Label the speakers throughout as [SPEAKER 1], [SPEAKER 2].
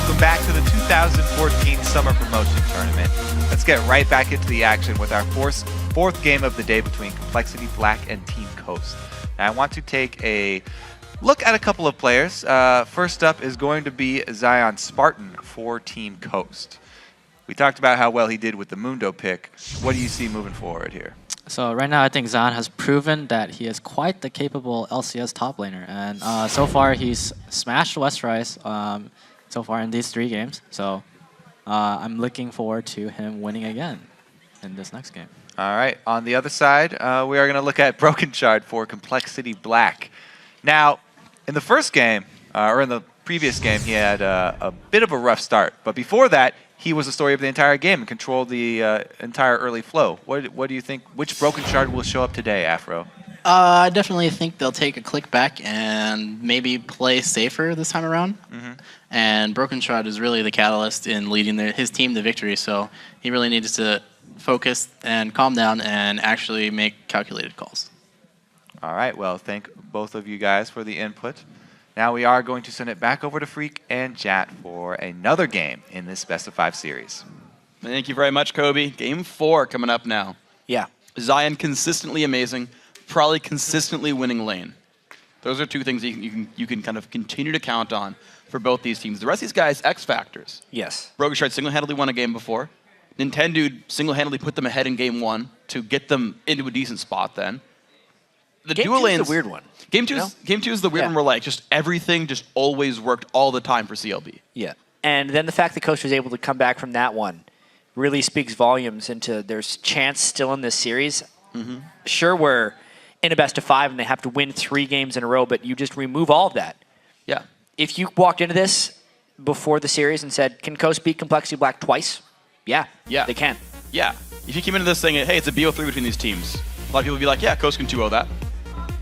[SPEAKER 1] Welcome back to the 2014 Summer Promotion Tournament. Let's get right back into the action with our fourth game of the day between Complexity Black and Team Coast. Now, I want to take a look at a couple of players. First up is going to be Zion Spartan for Team Coast. We talked about how well he did with the Mundo pick. What do you see moving forward here?
[SPEAKER 2] So right now, I think Zion has proven that he is quite the capable LCS top laner. And so far, he's smashed Westrise so far in these 3 games. So I'm looking forward to him winning again in this next game.
[SPEAKER 1] All right. On the other side, we are going to look at Broken Shard for Complexity Black. Now, in the first game, or in the previous game, he had a bit of a rough start. But before that, he was the story of the entire game and controlled the entire early flow. What do you think? Which Broken Shard will show up today, Afro?
[SPEAKER 3] I definitely think they'll take a click back and maybe play safer this time around. And Broken Shard is really the catalyst in leading his team to victory, so he really needs to focus and calm down and actually make calculated calls.
[SPEAKER 1] All right, well, thank both of you guys for the input. Now we are going to send it back over to Freak and Jat for another game in this best of 5 series.
[SPEAKER 4] Thank you very much, Kobe. Game 4 coming up now.
[SPEAKER 3] Yeah.
[SPEAKER 4] Zion consistently amazing, probably consistently winning lane. Those are 2 things you can kind of continue to count on for both these teams. The rest of these guys, X factors.
[SPEAKER 3] Yes.
[SPEAKER 4] Broken Shard single-handedly won a game before. Nintendo single-handedly put them ahead in game 1 to get them into a decent spot then. The
[SPEAKER 3] Game
[SPEAKER 4] dual
[SPEAKER 3] 2
[SPEAKER 4] lanes,
[SPEAKER 3] is the weird one.
[SPEAKER 4] Game 2 is the weird one where like just everything just always worked all the time for CLB.
[SPEAKER 5] Yeah. And then the fact that Coach was able to come back from that one really speaks volumes into there's chance still in this series. Sure, we're in a best of 5 and they have to win 3 games in a row, but you just remove all of that.
[SPEAKER 4] Yeah.
[SPEAKER 5] If you walked into this before the series and said, can Coast beat Complexity Black twice? Yeah.
[SPEAKER 4] Yeah.
[SPEAKER 5] They can.
[SPEAKER 4] Yeah. If you came into this saying, hey, it's a BO3 between these teams, a lot of people would be like, yeah, Coast can 2-0 that.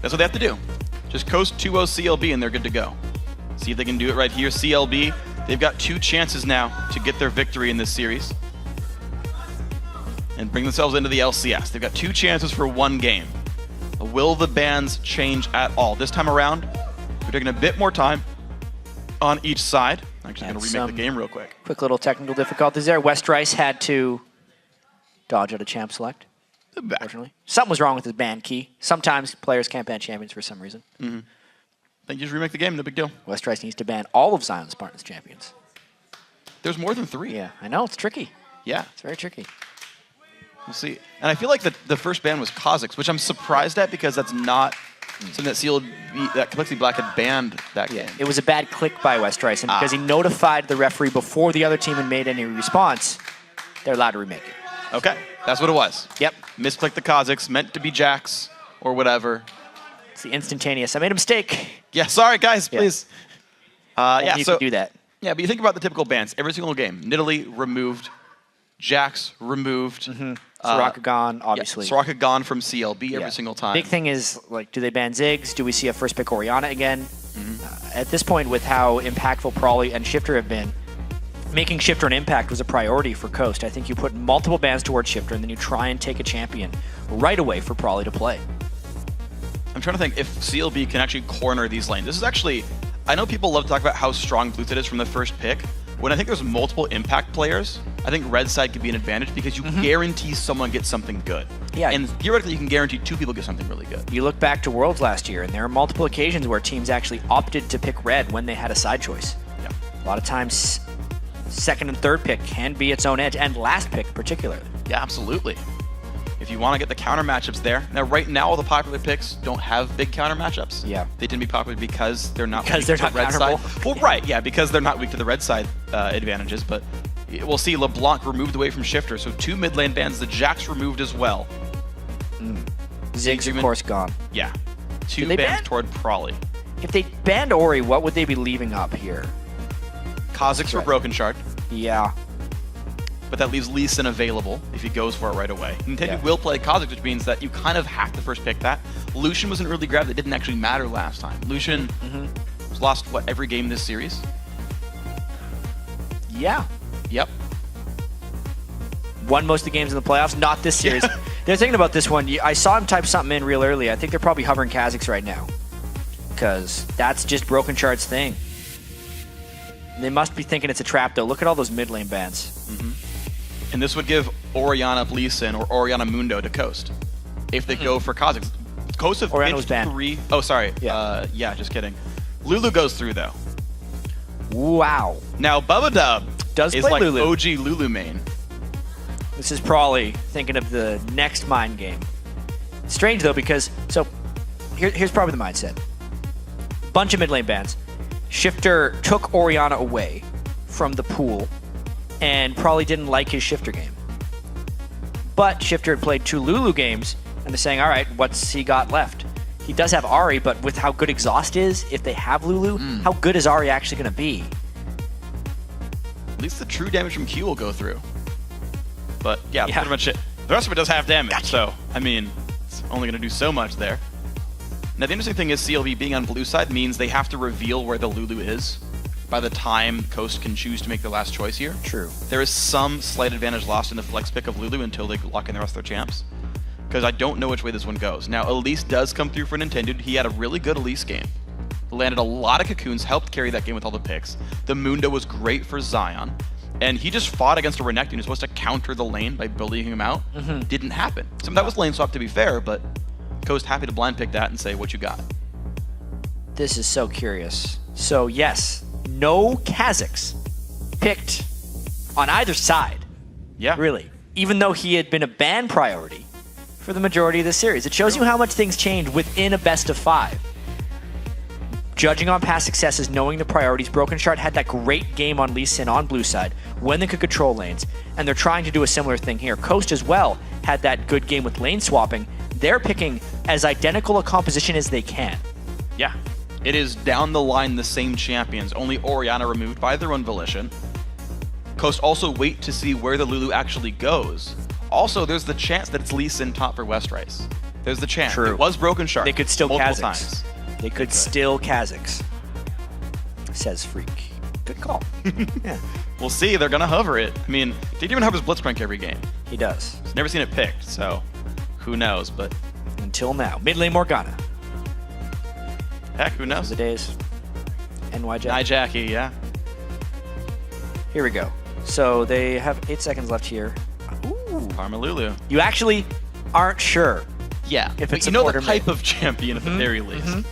[SPEAKER 4] That's what they have to do. Just Coast 2-0 CLB and they're good to go. See if they can do it right here. CLB, they've got 2 chances now to get their victory in this series and bring themselves into the LCS. They've got 2 chances for 1 game. Will the bans change at all? This time around, we're taking a bit more time on each side. I'm actually going to remake the game real quick.
[SPEAKER 5] Quick little technical difficulties there. Westrice had to dodge out a champ select. Unfortunately. Something was wrong with his ban key. Sometimes players can't ban champions for some reason.
[SPEAKER 4] Then you just remake the game, no big deal.
[SPEAKER 5] Westrice needs to ban all of Zion Spartan's champions.
[SPEAKER 4] There's more than 3.
[SPEAKER 5] Yeah, I know. It's tricky.
[SPEAKER 4] Yeah.
[SPEAKER 5] It's very tricky.
[SPEAKER 4] We'll see. And I feel like the first ban was Kha'Zix, which I'm surprised at because that's not something that CLB, that Complexity Black had banned that game.
[SPEAKER 5] It was a bad click by Westrice, and because he notified the referee before the other team had made any response, they're allowed to remake it.
[SPEAKER 4] Okay, that's what it was.
[SPEAKER 5] Yep.
[SPEAKER 4] Misclicked the Kha'Zix, meant to be Jax or whatever.
[SPEAKER 5] It's the instantaneous. I made a mistake.
[SPEAKER 4] Yeah, sorry guys, please.
[SPEAKER 5] You can do that.
[SPEAKER 4] Yeah, but you think about the typical bans. Every single game, Nidalee removed, Jax removed.
[SPEAKER 5] Soraka gone, obviously.
[SPEAKER 4] Yeah, Soraka gone from CLB every single time.
[SPEAKER 5] Big thing is, like, do they ban Ziggs? Do we see a first pick Orianna again? At this point, with how impactful Prawley and Shifter have been, making Shifter an impact was a priority for Coast. I think you put multiple bans towards Shifter, and then you try and take a champion right away for Prawley to play.
[SPEAKER 4] I'm trying to think if CLB can actually corner these lanes. This is actually, I know people love to talk about how strong Blue Side is from the first pick. When I think there's multiple impact players, I think Red Side could be an advantage because you guarantee someone gets something good.
[SPEAKER 5] Yeah.
[SPEAKER 4] And theoretically, you can guarantee 2 people get something really good.
[SPEAKER 5] You look back to Worlds last year, and there are multiple occasions where teams actually opted to pick Red when they had a side choice.
[SPEAKER 4] Yeah.
[SPEAKER 5] A lot of times, second and third pick can be its own edge, and last pick particularly.
[SPEAKER 4] Yeah, absolutely. If you want to get the counter matchups there. Now, right now, all the popular picks don't have big counter matchups.
[SPEAKER 5] Yeah.
[SPEAKER 4] They tend to be popular because they're not
[SPEAKER 5] Because they're not
[SPEAKER 4] red side.
[SPEAKER 5] counterable.
[SPEAKER 4] Well, right, yeah, because they're not weak to the red side advantages. But we'll see LeBlanc removed away from Shifter. So 2 mid lane bans. The Jax removed as well.
[SPEAKER 5] Ziggs, of course, gone.
[SPEAKER 4] Yeah. 2
[SPEAKER 5] they
[SPEAKER 4] bans
[SPEAKER 5] ban?
[SPEAKER 4] toward Prawley.
[SPEAKER 5] If they banned Ori, what would they be leaving up here?
[SPEAKER 4] Kha'Zix for Broken Shard.
[SPEAKER 5] Yeah.
[SPEAKER 4] But that leaves Lee Sin available if he goes for it right away. Nintendo will play Kha'Zix, which means that you kind of have to first pick that. Lucian was an early grab that didn't actually matter last time. Lucian was lost, what, every game this series?
[SPEAKER 5] Yeah.
[SPEAKER 4] Yep.
[SPEAKER 5] Won most of the games in the playoffs, not this series. They're thinking about this one. I saw him type something in real early. I think they're probably hovering Kha'Zix right now. Because that's just Broken Shard's thing. They must be thinking it's a trap, though. Look at all those mid lane bans.
[SPEAKER 4] And this would give Orianna Lee Sin or Orianna Mundo to Coast if they go for Kha'Zix. Coast have
[SPEAKER 5] Orianna was
[SPEAKER 4] pinched
[SPEAKER 5] banned.
[SPEAKER 4] 3. Oh, sorry.
[SPEAKER 5] Yeah.
[SPEAKER 4] Yeah, just kidding. Lulu goes through, though.
[SPEAKER 5] Wow.
[SPEAKER 4] Now, Bubba Dub
[SPEAKER 5] Does
[SPEAKER 4] is
[SPEAKER 5] play
[SPEAKER 4] like
[SPEAKER 5] Lulu.
[SPEAKER 4] OG Lulu main.
[SPEAKER 5] This is probably thinking of the next mind game. Strange, though, because... So, here's probably the mindset. Bunch of mid lane bans. Shifter took Orianna away from the pool and probably didn't like his Shifter game. But Shifter had played 2 Lulu games, and they're saying, all right, what's he got left? He does have Ahri, but with how good Exhaust is, if they have Lulu, how good is Ahri actually going to be?
[SPEAKER 4] At least the true damage from Q will go through. But yeah, pretty much it. The rest of it does have damage, so, I mean, it's only going to do so much there. Now, the interesting thing is CLB being on blue side means they have to reveal where the Lulu is by the time Coast can choose to make their last choice here.
[SPEAKER 5] True.
[SPEAKER 4] There is some slight advantage lost in the flex pick of Lulu until they lock in the rest of their champs, because I don't know which way this one goes. Now, Elise does come through for Nintendo. He had a really good Elise game. Landed a lot of cocoons, helped carry that game with all the picks. The Mundo was great for Zion, and he just fought against a Renekton who's supposed to counter the lane by bullying him out. Didn't happen. Some of that was lane swap, to be fair, but Coast happy to blind pick that and say, what you got?
[SPEAKER 5] This is so curious. So, yes, no Kha'Zix picked on either side.
[SPEAKER 4] Yeah.
[SPEAKER 5] Really. Even though he had been a ban priority for the majority of the series. It shows you how much things change within a best of 5. Judging on past successes, knowing the priorities, Broken Shard had that great game on Lee Sin on blue side when they could control lanes, and they're trying to do a similar thing here. Coast as well had that good game with lane swapping. They're picking as identical a composition as they can.
[SPEAKER 4] Yeah. It is down the line the same champions, only Orianna removed by their own volition. Coast also wait to see where the Lulu actually goes. Also, there's the chance that it's Lee Sin top for West Rice. There's the chance.
[SPEAKER 5] True.
[SPEAKER 4] It was Broken Shark.
[SPEAKER 5] They could still
[SPEAKER 4] multiple
[SPEAKER 5] Kha'Zix.
[SPEAKER 4] times.
[SPEAKER 5] They could still Kha'Zix. Says Freak. Good call. Yeah,
[SPEAKER 4] We'll see. They're going to hover it. I mean, Daedemon hovers Blitzcrank every game.
[SPEAKER 5] he does.
[SPEAKER 4] He's never seen it picked, so who knows? But
[SPEAKER 5] Until now. Mid lane Morgana.
[SPEAKER 4] heck, who
[SPEAKER 5] Those
[SPEAKER 4] knows?
[SPEAKER 5] are the days. NY Jack.
[SPEAKER 4] Nye Jackie, yeah.
[SPEAKER 5] Here we go. So they have 8 seconds left here. Ooh.
[SPEAKER 4] Karma Lulu.
[SPEAKER 5] You actually aren't sure.
[SPEAKER 4] Yeah,
[SPEAKER 5] If
[SPEAKER 4] but
[SPEAKER 5] it's
[SPEAKER 4] you
[SPEAKER 5] a
[SPEAKER 4] know the
[SPEAKER 5] quarter
[SPEAKER 4] type
[SPEAKER 5] mid.
[SPEAKER 4] of champion at the very least.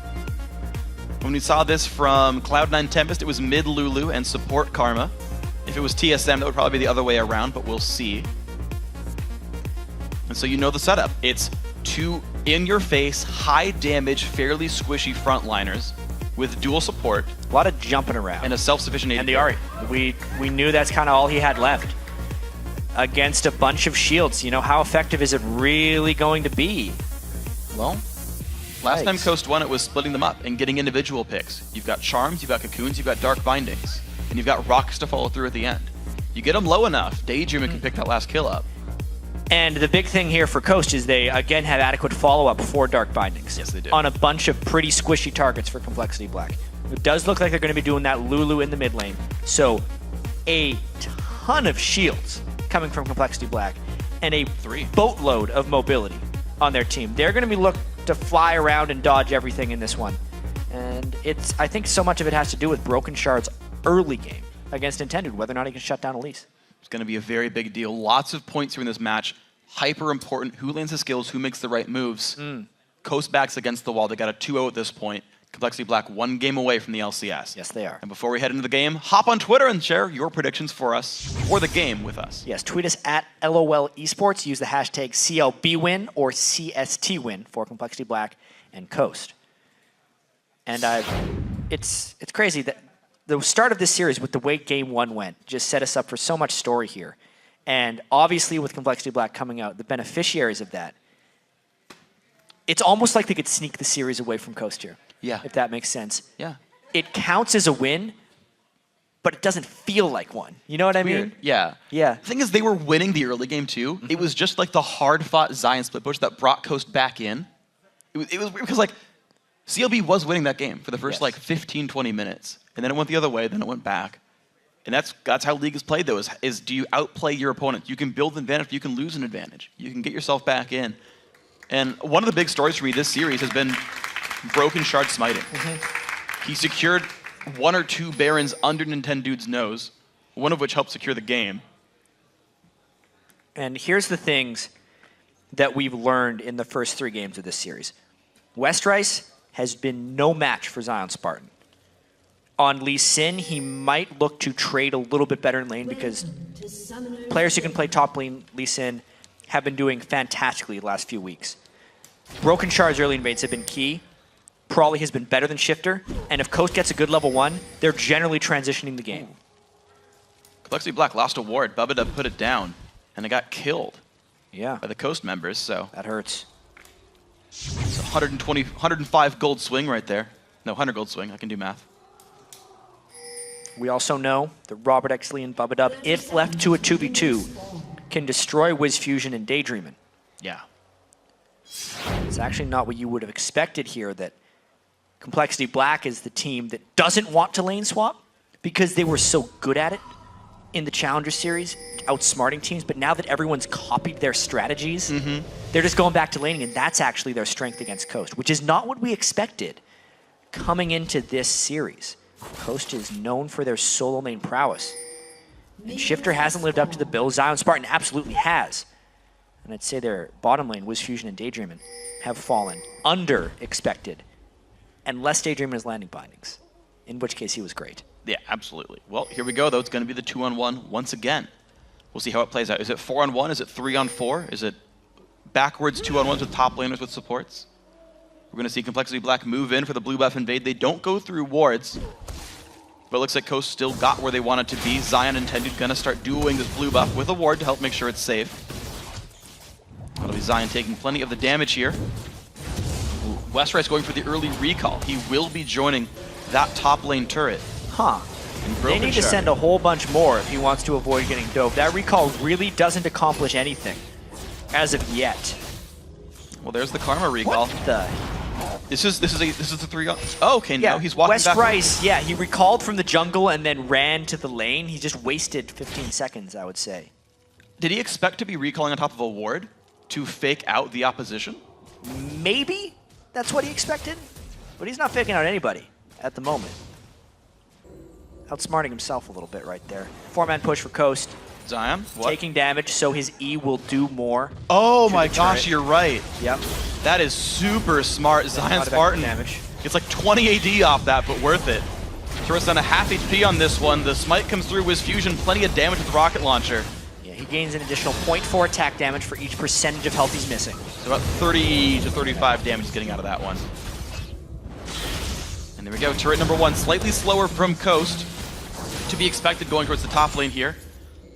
[SPEAKER 4] When we saw this from Cloud9 Tempest, it was mid Lulu and support Karma. If it was TSM, that would probably be the other way around, but we'll see. And so you know the setup. It's 2 in-your-face, high-damage, fairly squishy frontliners with dual support
[SPEAKER 5] A lot of jumping around.
[SPEAKER 4] and a self-sufficient AD.
[SPEAKER 5] And the Ahri. We knew that's kind of all he had left. Against a bunch of shields. You know, how effective is it really going to be?
[SPEAKER 4] Well, last time
[SPEAKER 5] Yikes.
[SPEAKER 4] Coast won, it was splitting them up and getting individual picks. You've got Charms, you've got Cocoons, you've got Dark Bindings, and you've got Rocks to follow through at the end. You get them low enough, Daydreamer can pick that last kill up.
[SPEAKER 5] And the big thing here for Coast is they, again, have adequate follow-up for Dark Bindings.
[SPEAKER 4] Yes, they do.
[SPEAKER 5] On a bunch of pretty squishy targets for Complexity Black. It does look like they're going to be doing that Lulu in the mid lane. So, a ton of shields coming from Complexity Black. And a
[SPEAKER 4] 3
[SPEAKER 5] boatload of mobility on their team. They're going to be looked to fly around and dodge everything in this one. And I think so much of it has to do with Broken Shard's early game against Intended, whether or not he can shut down Elise.
[SPEAKER 4] It's going to be a very big deal. Lots of points here in this match. Hyper important. Who lands the skills? Who makes the right moves? Coast backs against the wall. They got a 2-0 at this point. Complexity Black 1 game away from the LCS.
[SPEAKER 5] Yes, they are.
[SPEAKER 4] And before we head into the game, hop on Twitter and share your predictions for us for the game with us.
[SPEAKER 5] Yes, tweet us at LOL Esports. Use the hashtag CLB win or CST win for Complexity Black and Coast. And it's crazy that the start of this series with the way Game 1 went just set us up for so much story here. And obviously with Complexity Black coming out, the beneficiaries of that, it's almost like they could sneak the series away from Coast here.
[SPEAKER 4] Yeah.
[SPEAKER 5] If that makes sense.
[SPEAKER 4] Yeah.
[SPEAKER 5] It counts as a win, but it doesn't feel like one. You know what I mean?
[SPEAKER 4] Yeah.
[SPEAKER 5] Yeah.
[SPEAKER 4] The thing is, they were winning the early game too. It was just like the hard-fought Zion split push that brought Coast back in. It was weird because like CLB was winning that game for the first
[SPEAKER 5] Yes.
[SPEAKER 4] like 15, 20 minutes, and then it went the other way. Then it went back, and that's how League is played though. Is do you outplay your opponent? You can build an advantage, but you can lose an advantage. You can get yourself back in. And one of the big stories for me this series has been Broken Shard smiting. He secured 1 or 2 Barons under Nintendo's nose, one of which helped secure the game.
[SPEAKER 5] And here's the things that we've learned in the first 3 games of this series. Westrice has been no match for Zion Spartan. On Lee Sin, he might look to trade a little bit better in lane because players who can play top lane Lee Sin have been doing fantastically the last few weeks. Broken Shard's early invades have been key. Prawley has been better than Shifter, and if Coast gets a good level 1, they're generally transitioning the game.
[SPEAKER 4] Complexity Black lost a ward. Bubba put it down, and it got killed by the Coast members, so.
[SPEAKER 5] That hurts.
[SPEAKER 4] It's 105 gold swing right there. No, 100 gold swing. I can do math.
[SPEAKER 5] We also know that Robert Exley and Bubba, if left to a 2v2, can destroy Wiz Fusion and Daydreamin'.
[SPEAKER 4] Yeah.
[SPEAKER 5] It's actually not what you would have expected here, that Complexity Black is the team that doesn't want to lane swap because they were so good at it in the Challenger Series, outsmarting teams. But now that everyone's copied their strategies, they're just going back to laning, and that's actually their strength against Coast, which is not what we expected coming into this series. Coast is known for their solo lane prowess. And Shifter hasn't lived up to the bill. Zion Spartan absolutely has. And I'd say their bottom lane, Wiz Fusion and Daydreamin', have fallen under expected. Unless Daydreamin' is landing bindings, in which case he was great.
[SPEAKER 4] Yeah, absolutely. Well, here we go, though. It's going to be the 2-on-1 once again. We'll see how it plays out. Is it 4-on-1? Is it 3-on-4? Is it backwards 2-on-1s with top laners with supports? We're going to see Complexity Black move in for the blue buff invade. They don't go through wards, but it looks like Coast still got where they wanted to be. Zion intended going to start dueling this blue buff with a ward to help make sure it's safe. That'll be Zion taking plenty of the damage here. Westrice going for the early recall. He will be joining that top lane turret.
[SPEAKER 5] Huh. They need to send a whole bunch more if he wants to avoid getting dove. That recall really doesn't accomplish anything as of yet.
[SPEAKER 4] Well, there's the Karma recall.
[SPEAKER 5] What the?
[SPEAKER 4] This is the 3 on. Oh, okay,
[SPEAKER 5] yeah,
[SPEAKER 4] no, he's walking back.
[SPEAKER 5] Westrice, yeah, he recalled from the jungle and then ran to the lane. He just wasted 15 seconds, I would say.
[SPEAKER 4] Did he expect to be recalling on top of a ward to fake out the opposition?
[SPEAKER 5] Maybe that's what he expected, but he's not faking out anybody at the moment. Outsmarting himself a little bit right there. 4-man push for Coast.
[SPEAKER 4] Zion, what?
[SPEAKER 5] Taking damage, so his E will do more.
[SPEAKER 4] Oh my gosh, you're right.
[SPEAKER 5] Yep.
[SPEAKER 4] That is super smart. Zion Spartan
[SPEAKER 5] damage.
[SPEAKER 4] It's like 20 AD off that, but worth it. Turret's on a half HP on this one. The smite comes through with Fusion, plenty of damage with the rocket launcher.
[SPEAKER 5] Yeah, he gains an additional 0.4 attack damage for each percentage of health he's missing.
[SPEAKER 4] So about 30 to 35 damage is getting out of that one. And there we go, turret number 1, slightly slower from Coast. To be expected going towards the top lane here.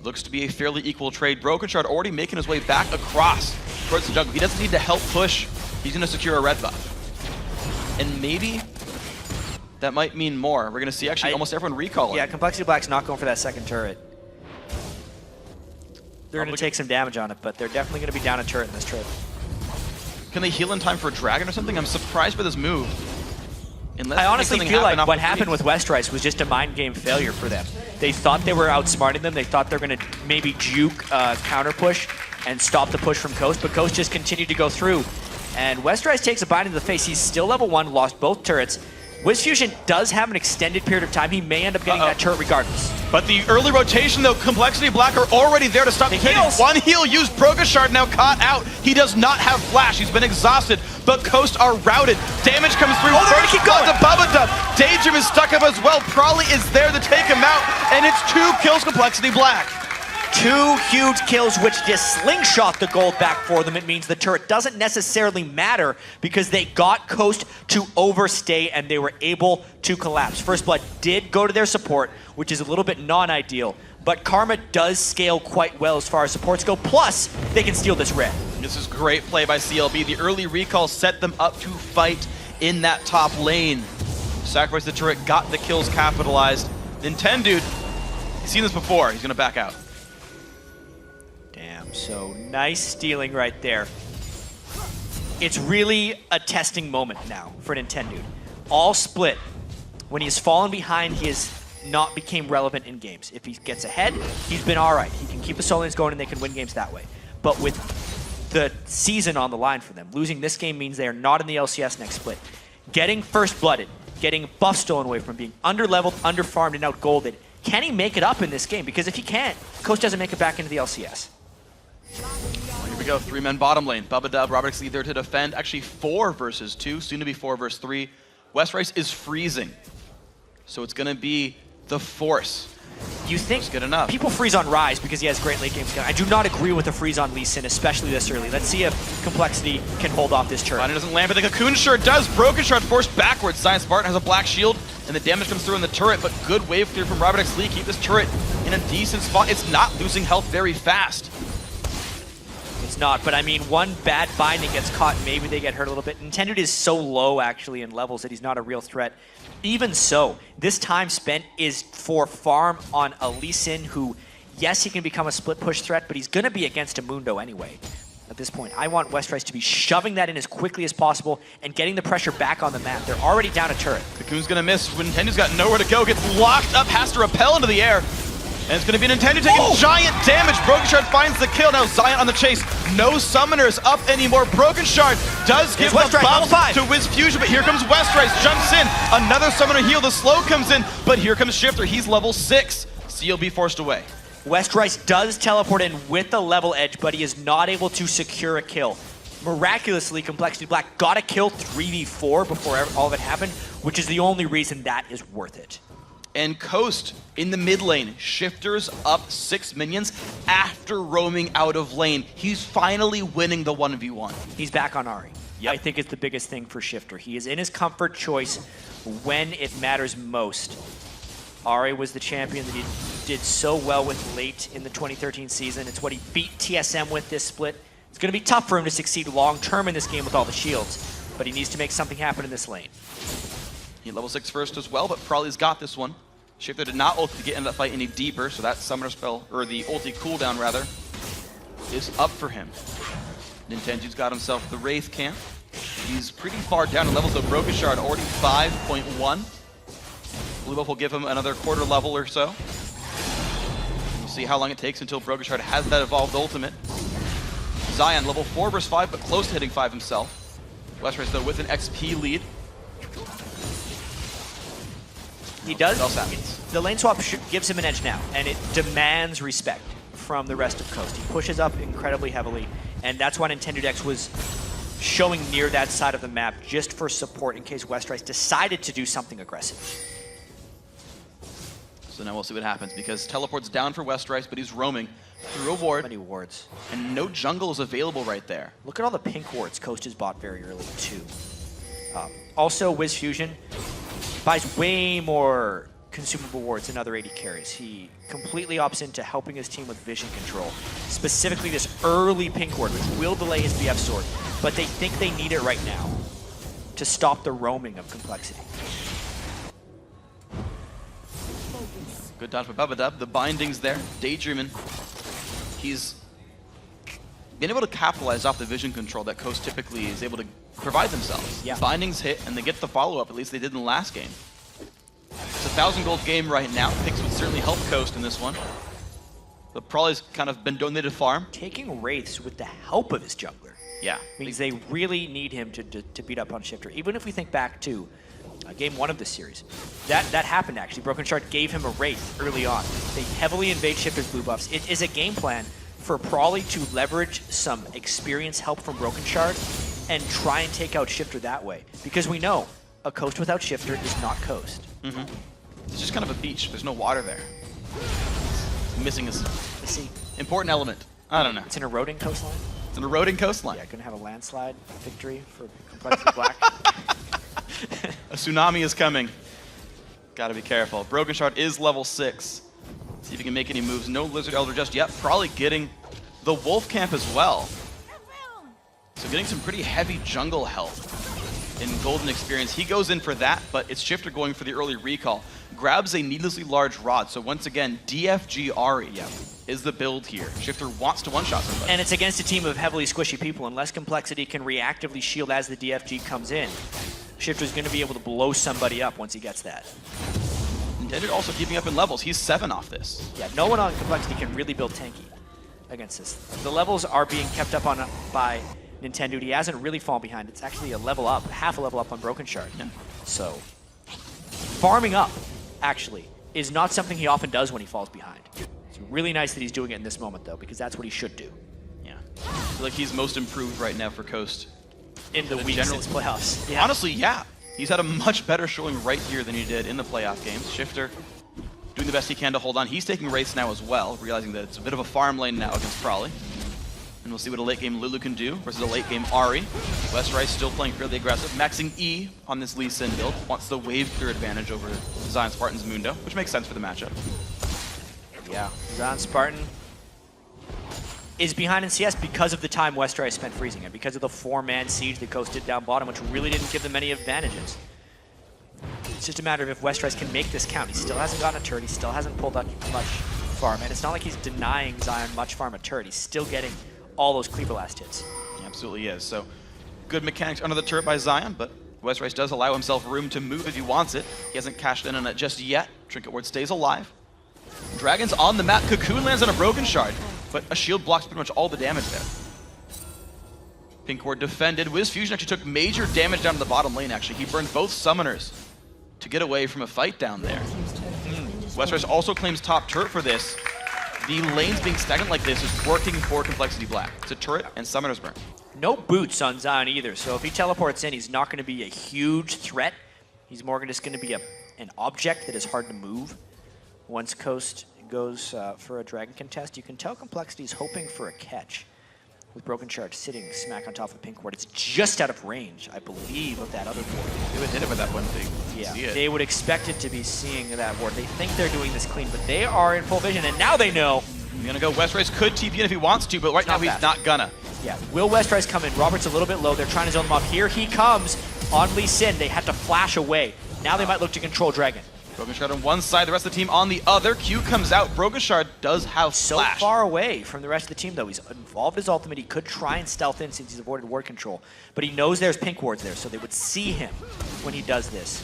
[SPEAKER 4] Looks to be a fairly equal trade. Broken Shard already making his way back across towards the jungle. He doesn't need to help push. He's going to secure a red buff. And maybe that might mean more. We're going to see actually almost everyone recalling.
[SPEAKER 5] Yeah, Complexity Black's not going for that second turret. They're going to take some damage on it, but they're definitely going to be down a turret in this trip.
[SPEAKER 4] Can they heal in time for a dragon or something? I'm surprised by this move.
[SPEAKER 5] I honestly feel like what happened with Westrice was just a mind game failure for them. They thought they were outsmarting them. They thought they were going to maybe juke counter push and stop the push from Coast, but Coast just continued to go through. And Westrice takes a bite into the face. He's still level 1, lost both turrets. Wiz Fusion does have an extended period of time. He may end up getting that turret regardless.
[SPEAKER 4] But the early rotation, though, Complexity Black are already there to stop the heals. One heal used. Broken Shard now caught out. He does not have flash. He's been exhausted, but Coast are routed. Damage comes through.
[SPEAKER 5] Oh, they're going to keep going.
[SPEAKER 4] The Bubba Dub. Daydream is stuck up as well. Prawley is there to take him out, and it's 2 kills Complexity Black.
[SPEAKER 5] 2 huge kills, which just slingshot the gold back for them. It means the turret doesn't necessarily matter because they got Coast to overstay and they were able to collapse. First Blood did go to their support, which is a little bit non-ideal, but Karma does scale quite well as far as supports go, plus they can steal this red.
[SPEAKER 4] This is great play by CLB. The early recall set them up to fight in that top lane. Sacrifice the turret, got the kills capitalized. Nintendude, he's seen this before, he's gonna back out.
[SPEAKER 5] Damn, so nice stealing right there. It's really a testing moment now for Nintendude. All split. When he's fallen behind, he has not became relevant in games. If he gets ahead, he's been all right. He can keep the solo lanes going and they can win games that way. But with the season on the line for them, losing this game means they are not in the LCS next split. getting first blooded, getting buff stolen away from him, being under-leveled, under-farmed, and out-golded. Can he make it up in this game? Because if he can't, Coast doesn't make it back into the LCS.
[SPEAKER 4] Here we go, 3-man bottom lane. Bubba Robert X there to defend. Actually 4 versus 2, soon to be 4 versus 3. Westrice is freezing. So it's gonna be the Force.
[SPEAKER 5] You think
[SPEAKER 4] good enough.
[SPEAKER 5] People freeze on Rise because he has great late game skill. I do not agree with the freeze on Lee Sin, especially this early. Let's see if Complexity can hold off this turret.
[SPEAKER 4] Liner doesn't land, but the Cocoon Shard does. Broken Shard forced backwards. Science Spartan has a black shield, and the damage comes through in the turret, but good wave clear from Robert X Lee. Keep this turret in a decent spot. It's not losing health very fast.
[SPEAKER 5] It's not, but I mean, one bad binding gets caught, and maybe they get hurt a little bit. Intended is so low, actually, in levels that he's not a real threat. Even so, this time spent is for farm on a Lee Sin who, yes, he can become a split push threat, but he's going to be against a Mundo anyway. At this point, I want Westrice to be shoving that in as quickly as possible and getting the pressure back on the map. They're already down a turret.
[SPEAKER 4] Cocoon's going to miss. Nintendo's got nowhere to go. Gets locked up, has to repel into the air. And it's going to be Nintendo taking giant damage. Broken Shard finds the kill. Now Zion on the chase. No summoners up anymore. Broken Shard does give the buff to Wiz Fusion, but here comes Westrice. Jumps in. Another summoner heal. The slow comes in, but here comes Shifter. He's level 6. CLB forced away.
[SPEAKER 5] Westrice does teleport in with the level edge, but he is not able to secure a kill. Miraculously, Complexity Black got a kill 3v4 before all of it happened, which is the only reason that is worth it.
[SPEAKER 4] And Coast in the mid lane. Shifter's up 6 minions after roaming out of lane. He's finally winning the 1v1.
[SPEAKER 5] He's back on Ahri.
[SPEAKER 4] Yep.
[SPEAKER 5] I think it's the biggest thing for Shifter. He is in his comfort choice when it matters most. Ahri was the champion that he did so well with late in the 2013 season. It's what he beat TSM with this split. It's going to be tough for him to succeed long-term in this game with all the shields, but he needs to make something happen in this lane.
[SPEAKER 4] He level 6 first as well, but Probably's got this one. Shifter did not ult to get into that fight any deeper, so that summoner spell, or the ulti cooldown rather, is up for him. Nintendo's got himself the Wraith camp. He's pretty far down in levels, though. Broken Shard already 5.1. Blue buff will give him another quarter level or so. We'll see how long it takes until Broken Shard has that evolved ultimate. Zion level 4 versus 5, but close to hitting 5 himself. Westrice though with an XP lead.
[SPEAKER 5] He does.
[SPEAKER 4] What else happens?
[SPEAKER 5] The lane swap gives him an edge now, and it demands respect from the rest of Coast. He pushes up incredibly heavily, and that's why Nintendo Dex was showing near that side of the map just for support in case Westrice decided to do something aggressive.
[SPEAKER 4] So now we'll see what happens, because teleport's down for Westrice, but he's roaming through a ward.
[SPEAKER 5] Many wards.
[SPEAKER 4] And no jungle is available right there.
[SPEAKER 5] Look at all the pink wards Coast has bought very early, too. Also, Wiz Fusion buys way more consumable wards than other AD carries. He completely opts into helping his team with vision control. Specifically this early pink ward, which will delay his BF sword, but they think they need it right now to stop the roaming of Complexity.
[SPEAKER 4] Good dodge by Bubba. The binding's there. Daydreaming. He's been able to capitalize off the vision control that Coast typically is able to provide themselves.
[SPEAKER 5] Yeah.
[SPEAKER 4] Bindings hit, and they get the follow-up, at least they did in the last game. It's a 1,000 gold game right now. Picks would certainly help Coast in this one. But Probably's kind of been donated farm.
[SPEAKER 5] Taking Wraiths with the help of his jungler
[SPEAKER 4] Yeah.
[SPEAKER 5] means they really need him to beat up on Shifter. Even if we think back to game 1 of this series, that happened actually. Broken Shard gave him a Wraith early on. They heavily invade Shifter's blue buffs. It is a game plan for Probably to leverage some experience help from Broken Shard and try and take out Shifter that way. Because we know a Coast without Shifter is not Coast.
[SPEAKER 4] Mm-hmm. It's just kind of a beach. There's no water there. It's missing a important element. I don't know.
[SPEAKER 5] It's an eroding coastline.
[SPEAKER 4] It's an eroding coastline.
[SPEAKER 5] Yeah, gonna have a landslide victory for Complexity Black.
[SPEAKER 4] A tsunami is coming. Gotta be careful. Broken Shard is level 6. See if he can make any moves. No Lizard Elder just yet. Probably getting the Wolf Camp as well. So getting some pretty heavy jungle help in Golden Experience. He goes in for that, but it's Shifter going for the early recall. Grabs a needlessly large rod. So once again, DFG Ahri is the build here. Shifter wants to one-shot somebody.
[SPEAKER 5] And it's against a team of heavily squishy people. Unless Complexity can reactively shield as the DFG comes in, Shifter's going to be able to blow somebody up once he gets that.
[SPEAKER 4] Nintendo also keeping up in levels. He's 7 off this.
[SPEAKER 5] Yeah, no one on Complexity can really build tanky against this. The levels are being kept up on by Nintendo, he hasn't really fallen behind. It's actually a level up, half a level up on Broken Shard.
[SPEAKER 4] Yeah.
[SPEAKER 5] So, farming up, actually, is not something he often does when he falls behind. It's really nice that he's doing it in this moment, though, because that's what he should do.
[SPEAKER 4] Yeah. I feel like he's most improved right now for Coast.
[SPEAKER 5] In the week since playoffs. Yeah.
[SPEAKER 4] Honestly, yeah. He's had a much better showing right here than he did in the playoff games. Shifter doing the best he can to hold on. He's taking race now as well, realizing that it's a bit of a farm lane now against Probably. And we'll see what a late game Lulu can do versus a late game Ari. West Rice still playing fairly aggressive. Maxing E on this Lee Sin build. Wants the wave clear advantage over Zion Spartan's Mundo, which makes sense for the matchup.
[SPEAKER 5] Yeah, Zion Spartan is behind in CS because of the time West Rice spent freezing it, because of the 4-man siege that Coast did down bottom, which really didn't give them any advantages. It's just a matter of if West Rice can make this count. He still hasn't gotten a turret, he still hasn't pulled up much farm, and it's not like he's denying Zion much farm a turret. He's still getting all those Cleaver Blast hits.
[SPEAKER 4] He absolutely is. So good mechanics under the turret by Zion, but West Rice does allow himself room to move if he wants it. He hasn't cashed in on it just yet. Trinket Ward stays alive. Dragon's on the map. Cocoon lands on a Broken Shard, but a shield blocks pretty much all the damage there. Pink Ward defended. Wiz Fusion actually took major damage down to the bottom lane, actually. He burned both summoners to get away from a fight down there. West Rice also claims top turret for this. The lanes being stagnant like this is working for Complexity Black. It's a turret and summoners burn.
[SPEAKER 5] No boots on Zion either, so if he teleports in, he's not going to be a huge threat. He's more just going to be an object that is hard to move. Once Coast goes for a Dragon contest, you can tell Complexity's hoping for a catch. With Broken Shard sitting smack on top of the Pink Ward. It's just out of range, I believe, of that other ward.
[SPEAKER 4] They would hit it with that one thing.
[SPEAKER 5] Yeah, they would expect it to be seeing that ward. They think they're doing this clean, but they are in full vision, and now they know.
[SPEAKER 4] He's gonna go. West Rice could TP in if he wants to, but right now he's not gonna.
[SPEAKER 5] Yeah, will West Rice come in? Robert's a little bit low. They're trying to zone them off. Here he comes on Lee Sin. They had to flash away. Now they might look to control Dragon.
[SPEAKER 4] Broken Shard on one side, the rest of the team on the other. Q comes out. Broken Shard does have flash.
[SPEAKER 5] So far away from the rest of the team, though. He's involved his ultimate. He could try and stealth in since he's avoided ward control. But he knows there's Pink Wards there, so they would see him when he does this.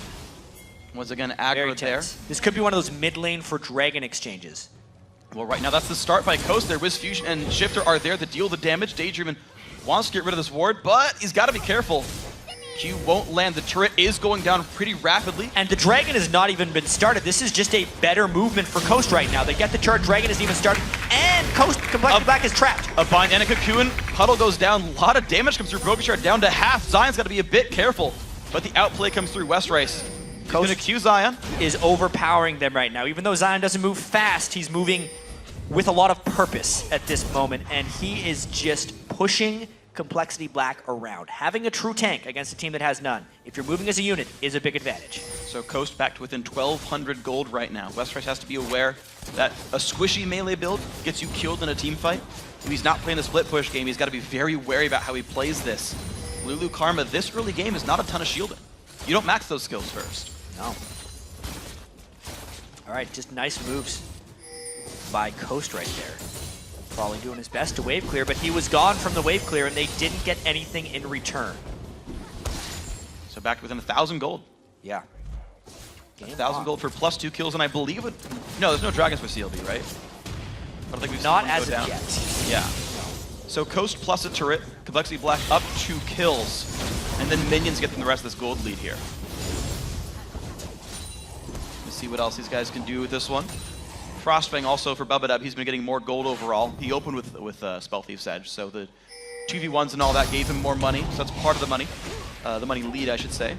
[SPEAKER 4] Once again, aggro there.
[SPEAKER 5] This could be one of those mid lane for Dragon exchanges.
[SPEAKER 4] Well, right now that's the start by Coast there. Wiz Fusion and Shifter are there to deal the damage. Daydreamin wants to get rid of this ward, but he's got to be careful. Q won't land. The turret is going down pretty rapidly.
[SPEAKER 5] And the Dragon has not even been started. This is just a better movement for Coast right now. They get the turret, Dragon isn't even started, and Coast Complexity Black is trapped.
[SPEAKER 4] A bind and a Cocoon. Puddle goes down. A lot of damage comes through. Broken Shard down to half. Zion's got to be a bit careful, but the outplay comes through. West Rice is going to Q Zion.
[SPEAKER 5] Is overpowering them right now. Even though Zion doesn't move fast, he's moving with a lot of purpose at this moment, and he is just pushing Complexity Black around. Having a true tank against a team that has none, if you're moving as a unit, is a big advantage.
[SPEAKER 4] So Coast back to within 1,200 gold right now. West Rice has to be aware that a squishy melee build gets you killed in a team fight. If he's not playing the split push game, he's got to be very wary about how he plays this. Lulu Karma, this early game is not a ton of shielding. You don't max those skills first.
[SPEAKER 5] No. All right, just nice moves by Coast right there. Probably doing his best to wave clear, but he was gone from the wave clear and they didn't get anything in return.
[SPEAKER 4] So back within 1,000 gold.
[SPEAKER 5] Yeah.
[SPEAKER 4] 1,000 gold for +2 kills, and I believe it. No, there's no dragons for CLB, right? I don't think we've
[SPEAKER 5] Not
[SPEAKER 4] seen one
[SPEAKER 5] as
[SPEAKER 4] go
[SPEAKER 5] of
[SPEAKER 4] down.
[SPEAKER 5] yet.
[SPEAKER 4] Yeah. So Coast plus a turret, Complexity Black up 2 kills, and then minions get them the rest of this gold lead here. Let's see what else these guys can do with this one. Frostfang also for Bubadub, he's been getting more gold overall. He opened with Spell Thief's Edge, so the 2v1s and all that gave him more money, so that's part of the money lead, I should say.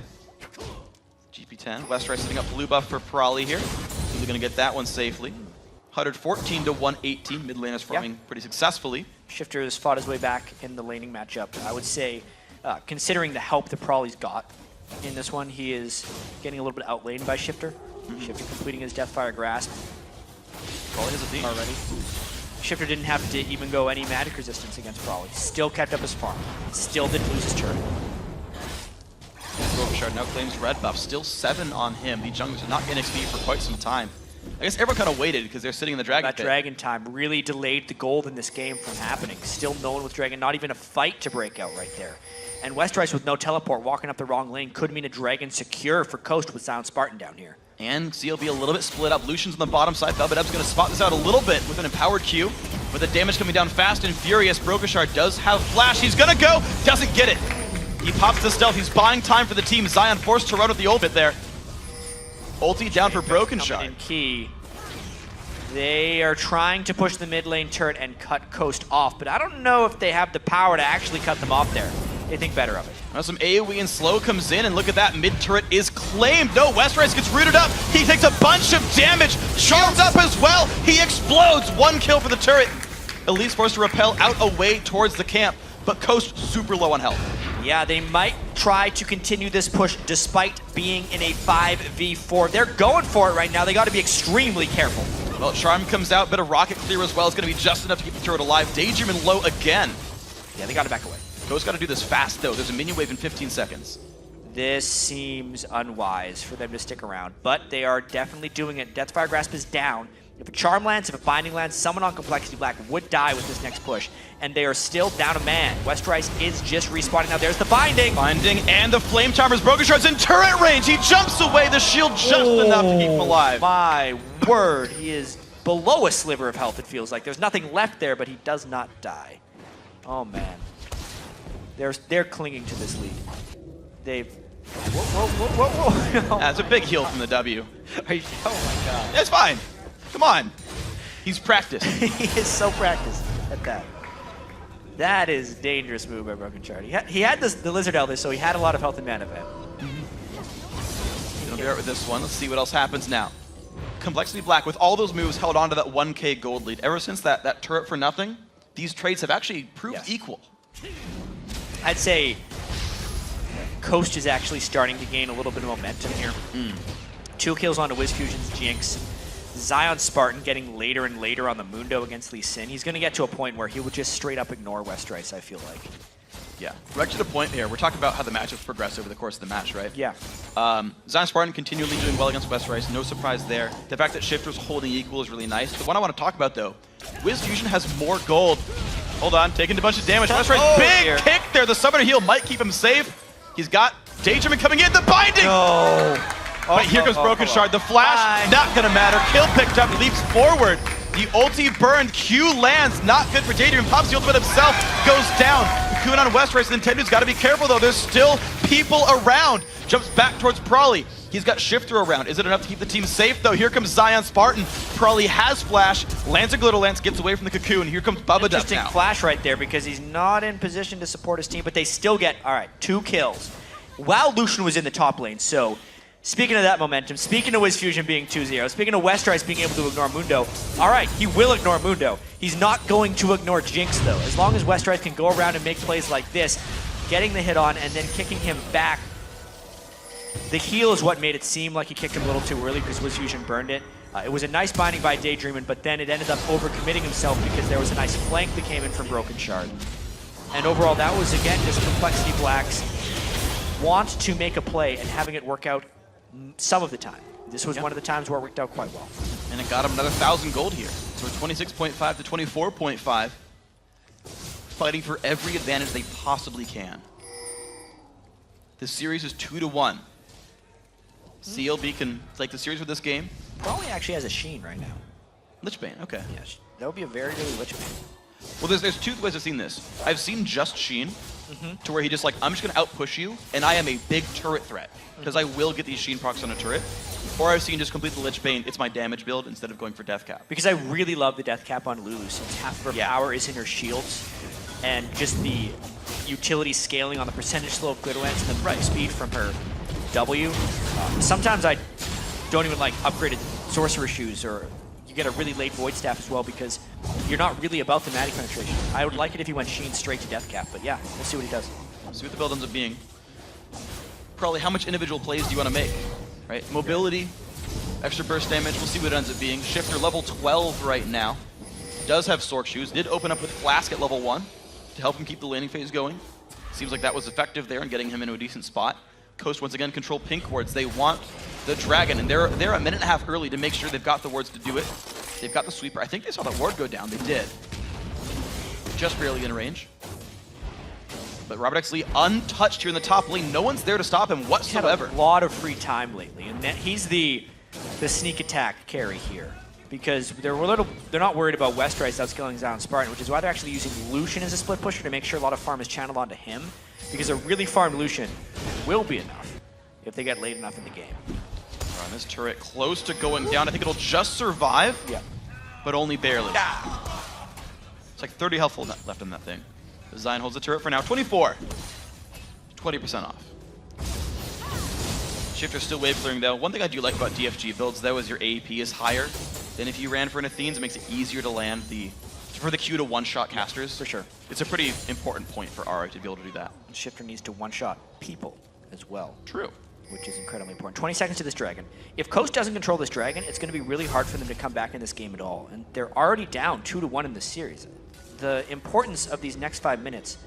[SPEAKER 4] GP10, West Rice setting up blue buff for Prolly here. He's going to get that one safely. 114 to 118, mid laners farming pretty successfully.
[SPEAKER 5] Shifter has fought his way back in the laning matchup. I would say, considering the help that Prolly's got in this one, he is getting a little bit outlaned by Shifter. Shifter completing his Deathfire Grasp.
[SPEAKER 4] Prolly has a theme
[SPEAKER 5] already. Shifter didn't have to even go any magic resistance against Prolly. Still kept up his farm. Still didn't lose his turret.
[SPEAKER 4] Broken Shard now claims red buff. Still 7 on him. The junglers are not getting XP for quite some time. I guess everyone kind of waited because they're sitting in the Dragon pit.
[SPEAKER 5] Dragon time really delayed the gold in this game from happening. Still no one with Dragon, not even a fight to break out right there. And West Rice with no teleport walking up the wrong lane could mean a Dragon secure for Coast with Sound Spartan down here.
[SPEAKER 4] And CLB a little bit split up. Lucian's on the bottom side. Bubadub's going to spot this out a little bit with an empowered Q. But the damage coming down fast and furious. Brokenshard does have flash. He's gonna go, doesn't get it. He pops the stealth. He's buying time for the team. Zion forced to run with the ult there. Ulti down for Brokenshard.
[SPEAKER 5] In key. They are trying to push the mid lane turret and cut Coast off, but I don't know if they have the power to actually cut them off there. They think better of it.
[SPEAKER 4] Now some AoE and slow comes in, and look at that, mid turret is claimed. No, Westrice gets rooted up. He takes a bunch of damage. Charmed up as well. He explodes. 1 kill for the turret. Elise forced to repel out away towards the camp, but Coast super low on health.
[SPEAKER 5] Yeah, they might try to continue this push despite being in a 5v4. They're going for it right now. They got to be extremely careful.
[SPEAKER 4] Well, Charm comes out, bit of rocket clear as well. It's going to be just enough to keep the turret alive. Daydream and low again.
[SPEAKER 5] Yeah, they got to back away.
[SPEAKER 4] Coast got to do this fast, though. There's a minion wave in 15 seconds.
[SPEAKER 5] This seems unwise for them to stick around, but they are definitely doing it. Deathfire Grasp is down. If a Charm lands, if a Binding lands, someone on Complexity Black would die with this next push, and they are still down a man. Westrice is just respawning. Now there's the Binding.
[SPEAKER 4] Binding and the Flame Charmers. Brokenshard's in turret range. He jumps away. The shield just enough to keep him alive.
[SPEAKER 5] My word, he is below a sliver of health, it feels like. There's nothing left there, but he does not die. Oh, man. They're clinging to this lead. They've... Whoa.
[SPEAKER 4] That's a big heal from the W.
[SPEAKER 5] Are you... Oh, my God.
[SPEAKER 4] It's fine. Come on. He's practiced.
[SPEAKER 5] He is so practiced at that. That is a dangerous move by Brokenshard. He had the Lizard Elder, so he had a lot of health and mana event.
[SPEAKER 4] He'll be right with this one. Let's see what else happens now. Complexity Black, with all those moves, held on to that 1k gold lead. Ever since that turret for nothing, these trades have actually proved equal.
[SPEAKER 5] I'd say Coast is actually starting to gain a little bit of momentum here. 2 kills onto WizFusion's Jinx. Zion Spartan getting later and later on the Mundo against Lee Sin. He's going to get to a point where he will just straight up ignore Westrice, I feel like.
[SPEAKER 4] Yeah, right to the point here. We're talking about how the matchups progress over the course of the match, right?
[SPEAKER 5] Yeah.
[SPEAKER 4] Zion Spartan continually doing well against Westrice. No surprise there. The fact that Shifter's holding equal is really nice. The one I want to talk about, though, WizFusion has more gold. Hold on, taking a bunch of damage. Westrice, big kick there. The Summoner Heal might keep him safe. He's got Daydream coming in. The Binding!
[SPEAKER 5] No.
[SPEAKER 4] But here comes Brokenshard. The flash, not gonna matter. Kill picked up, leaps forward. The ulti burned, Q lands, not good for Daydream. Pops the ultimate himself, goes down. Cocoon on Westrice, Nintendo's gotta be careful though. There's still people around. Jumps back towards Prawley. He's got Shifter around. Is it enough to keep the team safe though? Here comes Zion Spartan. Prawley has flash, lands a Glitter Lance, gets away from the Cocoon. Here comes Bubba Duck now.
[SPEAKER 5] Interesting flash right there because he's not in position to support his team, but they still get, all right, 2 kills. While Lucian was in the top lane, so speaking of that momentum, speaking of WizFusion being 2-0, speaking of Westrice being able to ignore Mundo, all right, he will ignore Mundo. He's not going to ignore Jinx, though. As long as Westrice can go around and make plays like this, getting the hit on and then kicking him back, the heal is what made it seem like he kicked him a little too early because WizFusion burned it. It was a nice binding by Daydreamin', but then it ended up overcommitting himself because there was a nice flank that came in from Brokenshard. And overall, that was, again, just Complexity Black's want to make a play and having it work out some of the time. This was one of the times where it worked out quite well.
[SPEAKER 4] And it got him another 1,000 gold here. So 26.5 to 24.5. Fighting for every advantage they possibly can. This series is 2-1. CLB can take the series with this game.
[SPEAKER 5] Probably actually has a Sheen right now.
[SPEAKER 4] Lichbane, okay.
[SPEAKER 5] Yeah, that would be a very early Lichbane.
[SPEAKER 4] Well, there's 2 ways I've seen this. I've seen just Sheen, to where he just like, I'm just going to outpush you, and I am a big turret threat, because I will get these Sheen procs on a turret. Or I've seen just complete the Lichbane, it's my damage build, instead of going for Death Cap.
[SPEAKER 5] Because I really love the Death Cap on Lulu, since half of her power is in her shields, and just the utility scaling on the percentage slow of Glitter Lance and the right speed from her W. Sometimes I don't even like upgraded Sorcerer Shoes, or you get a really late Void Staff as well, because you're not really about the Natty penetration. I would like it if he went Sheen straight to Death Cap, but yeah, we'll see what he does.
[SPEAKER 4] See what the build ends up being. Probably how much individual plays do you want to make, right? Mobility, extra burst damage, we'll see what it ends up being. Shifter level 12 right now. Does have Sorc Shoes, did open up with Flask at level 1 to help him keep the laning phase going. Seems like that was effective there in getting him into a decent spot. Coast once again control pink wards. They want the dragon, and they're a minute and a half early to make sure they've got the wards to do it. They've got the sweeper. I think they saw the ward go down. They did. Just barely in range. But Robert X. Lee untouched here in the top lane. No one's there to stop him whatsoever.
[SPEAKER 5] He's had a lot of free time lately, and he's the sneak attack carry here. because they're not worried about Westrice outscaling Zion Spartan, which is why they're actually using Lucian as a split pusher to make sure a lot of farm is channeled onto him, because a really farmed Lucian will be enough if they get late enough in the game.
[SPEAKER 4] Run this turret close to going down. I think it'll just survive,
[SPEAKER 5] Yeah.
[SPEAKER 4] but only barely. It's like 30 health left in that thing. Zion holds the turret for now. 24. 20% off. Shifter's still wave clearing though. One thing I do like about DFG builds though is your AEP is higher than if you ran for an Athenes. It makes it easier to land for the Q to one-shot casters.
[SPEAKER 5] For sure.
[SPEAKER 4] It's a pretty important point for Ari to be able to do that.
[SPEAKER 5] And Shifter needs to one-shot people as well.
[SPEAKER 4] True.
[SPEAKER 5] Which is incredibly important. 20 seconds to this dragon. If Coast doesn't control this dragon, it's going to be really hard for them to come back in this game at all. And they're already down 2-1 in this series. The importance of these next 5 minutes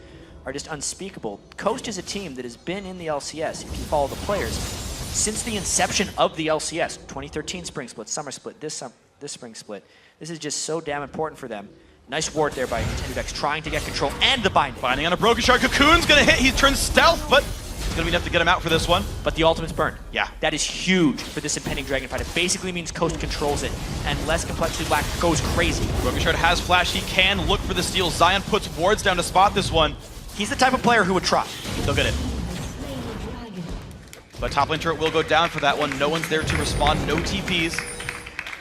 [SPEAKER 5] are just unspeakable. Coast is a team that has been in the LCS, if you follow the players, since the inception of the LCS. 2013 spring split, summer split, this spring split. This is just so damn important for them. Nice ward there by Nintendox, trying to get control and the binding.
[SPEAKER 4] Binding on a Broken Shard. Cocoon's gonna hit. He turns stealth, but it's gonna be enough to get him out for this one.
[SPEAKER 5] But the ultimate's burned.
[SPEAKER 4] Yeah.
[SPEAKER 5] That is huge for this impending dragon fight. It basically means Coast controls it, and less Complexity Black goes crazy.
[SPEAKER 4] Broken Shard has flash. He can look for the steal. Zion puts wards down to spot this one.
[SPEAKER 5] He's the type of player who would try.
[SPEAKER 4] He'll get it. But top lane turret will go down for that one. No one's there to respond. No TPs.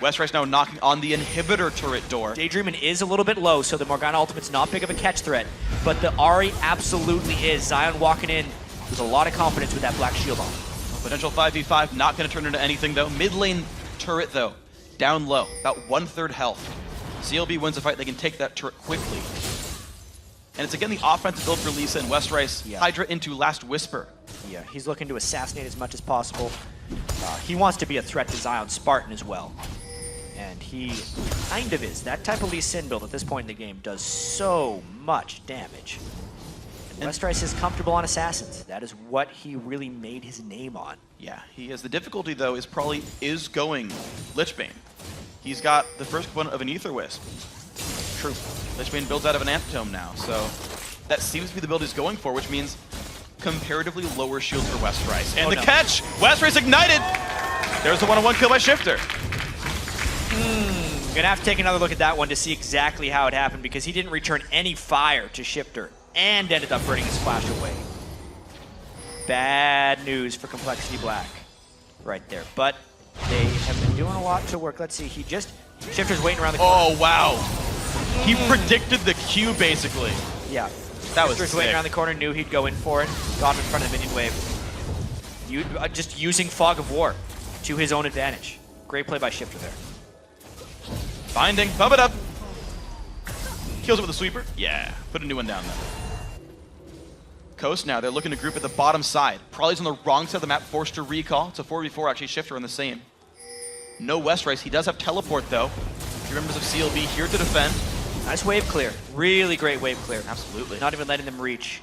[SPEAKER 4] Westrice now knocking on the inhibitor turret door.
[SPEAKER 5] Daydreamin' is a little bit low, so the Morgana ultimate's not big of a catch threat. But the Ahri absolutely is. Zion walking in with a lot of confidence with that black shield on.
[SPEAKER 4] Potential 5v5, not going to turn into anything though. Mid lane turret though, down low, about 1/3 health. CLB wins the fight, they can take that turret quickly. And it's again the offensive build for Lisa and Westrice.
[SPEAKER 5] Yeah.
[SPEAKER 4] Hydra into Last Whisper.
[SPEAKER 5] Yeah, he's looking to assassinate as much as possible. He wants to be a threat to Zion Spartan as well. And he kind of is. That type of Lee Sin build at this point in the game does so much damage. And Westrice is comfortable on assassins. That is what he really made his name on.
[SPEAKER 4] Yeah, he has. The difficulty though is probably going Lichbane. He's got the first component of an Ether Wisp.
[SPEAKER 5] True.
[SPEAKER 4] Lichbane builds out of an Antitome now, so that seems to be the build he's going for, which means comparatively lower shield for Westrice. And catch! Westrice ignited! There's the 1-on-1 kill by Shifter.
[SPEAKER 5] Gonna have to take another look at that one to see exactly how it happened, because he didn't return any fire to Shifter and ended up burning his flash away. Bad news for Complexity Black right there. But they have been doing a lot to work. Let's see, Shifter's waiting around the corner.
[SPEAKER 4] Oh, wow. He predicted the Q, basically.
[SPEAKER 5] Yeah.
[SPEAKER 4] That was
[SPEAKER 5] Shifter's
[SPEAKER 4] sick.
[SPEAKER 5] waiting around the corner, knew he'd go in for it, got in front of the minion wave. Just using Fog of War to his own advantage. Great play by Shifter there.
[SPEAKER 4] Binding, bump it up. Kills it with a sweeper. Yeah, put a new one down though. Coast now, they're looking to group at the bottom side. Probably's on the wrong side of the map, forced to recall. It's a 4v4, actually. Shifter on the same. No Westrice. He does have teleport though. Three members of CLB here to defend.
[SPEAKER 5] Nice wave clear. Really great wave clear.
[SPEAKER 4] Absolutely.
[SPEAKER 5] Not even letting them reach.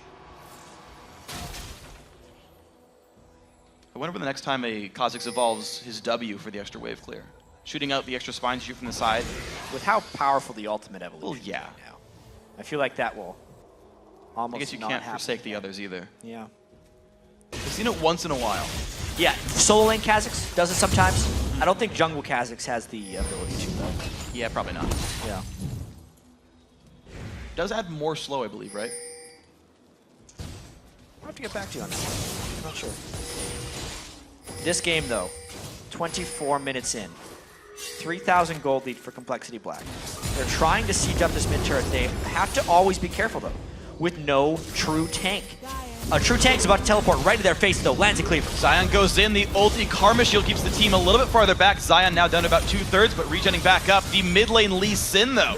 [SPEAKER 4] I wonder when the next time a Kha'Zix evolves his W for the extra wave clear. Shooting out the extra spine shoot from the side.
[SPEAKER 5] With how powerful the ultimate evolution
[SPEAKER 4] Well,
[SPEAKER 5] is
[SPEAKER 4] yeah.
[SPEAKER 5] right now, I feel like that will almost
[SPEAKER 4] I guess you
[SPEAKER 5] not
[SPEAKER 4] can't
[SPEAKER 5] happen
[SPEAKER 4] forsake the
[SPEAKER 5] again.
[SPEAKER 4] others either.
[SPEAKER 5] Yeah.
[SPEAKER 4] We've seen it once in a while.
[SPEAKER 5] Yeah, solo lane Kha'Zix does it sometimes. I don't think jungle Kha'Zix has the ability to though.
[SPEAKER 4] Yeah, probably not.
[SPEAKER 5] Yeah.
[SPEAKER 4] Does add more slow, I believe, right?
[SPEAKER 5] I'll have to get back to you on that. I'm not sure. This game though, 24 minutes in. 3,000 gold lead for Complexity Black. They're trying to siege up this mid turret. They have to always be careful though, with no true tank. A true tank's about to teleport right to their face though, lands a cleaver.
[SPEAKER 4] Zion goes in, the ulti Karma Shield keeps the team a little bit farther back. Zion now down to about 2/3, but regenning back up. The mid lane Lee Sin though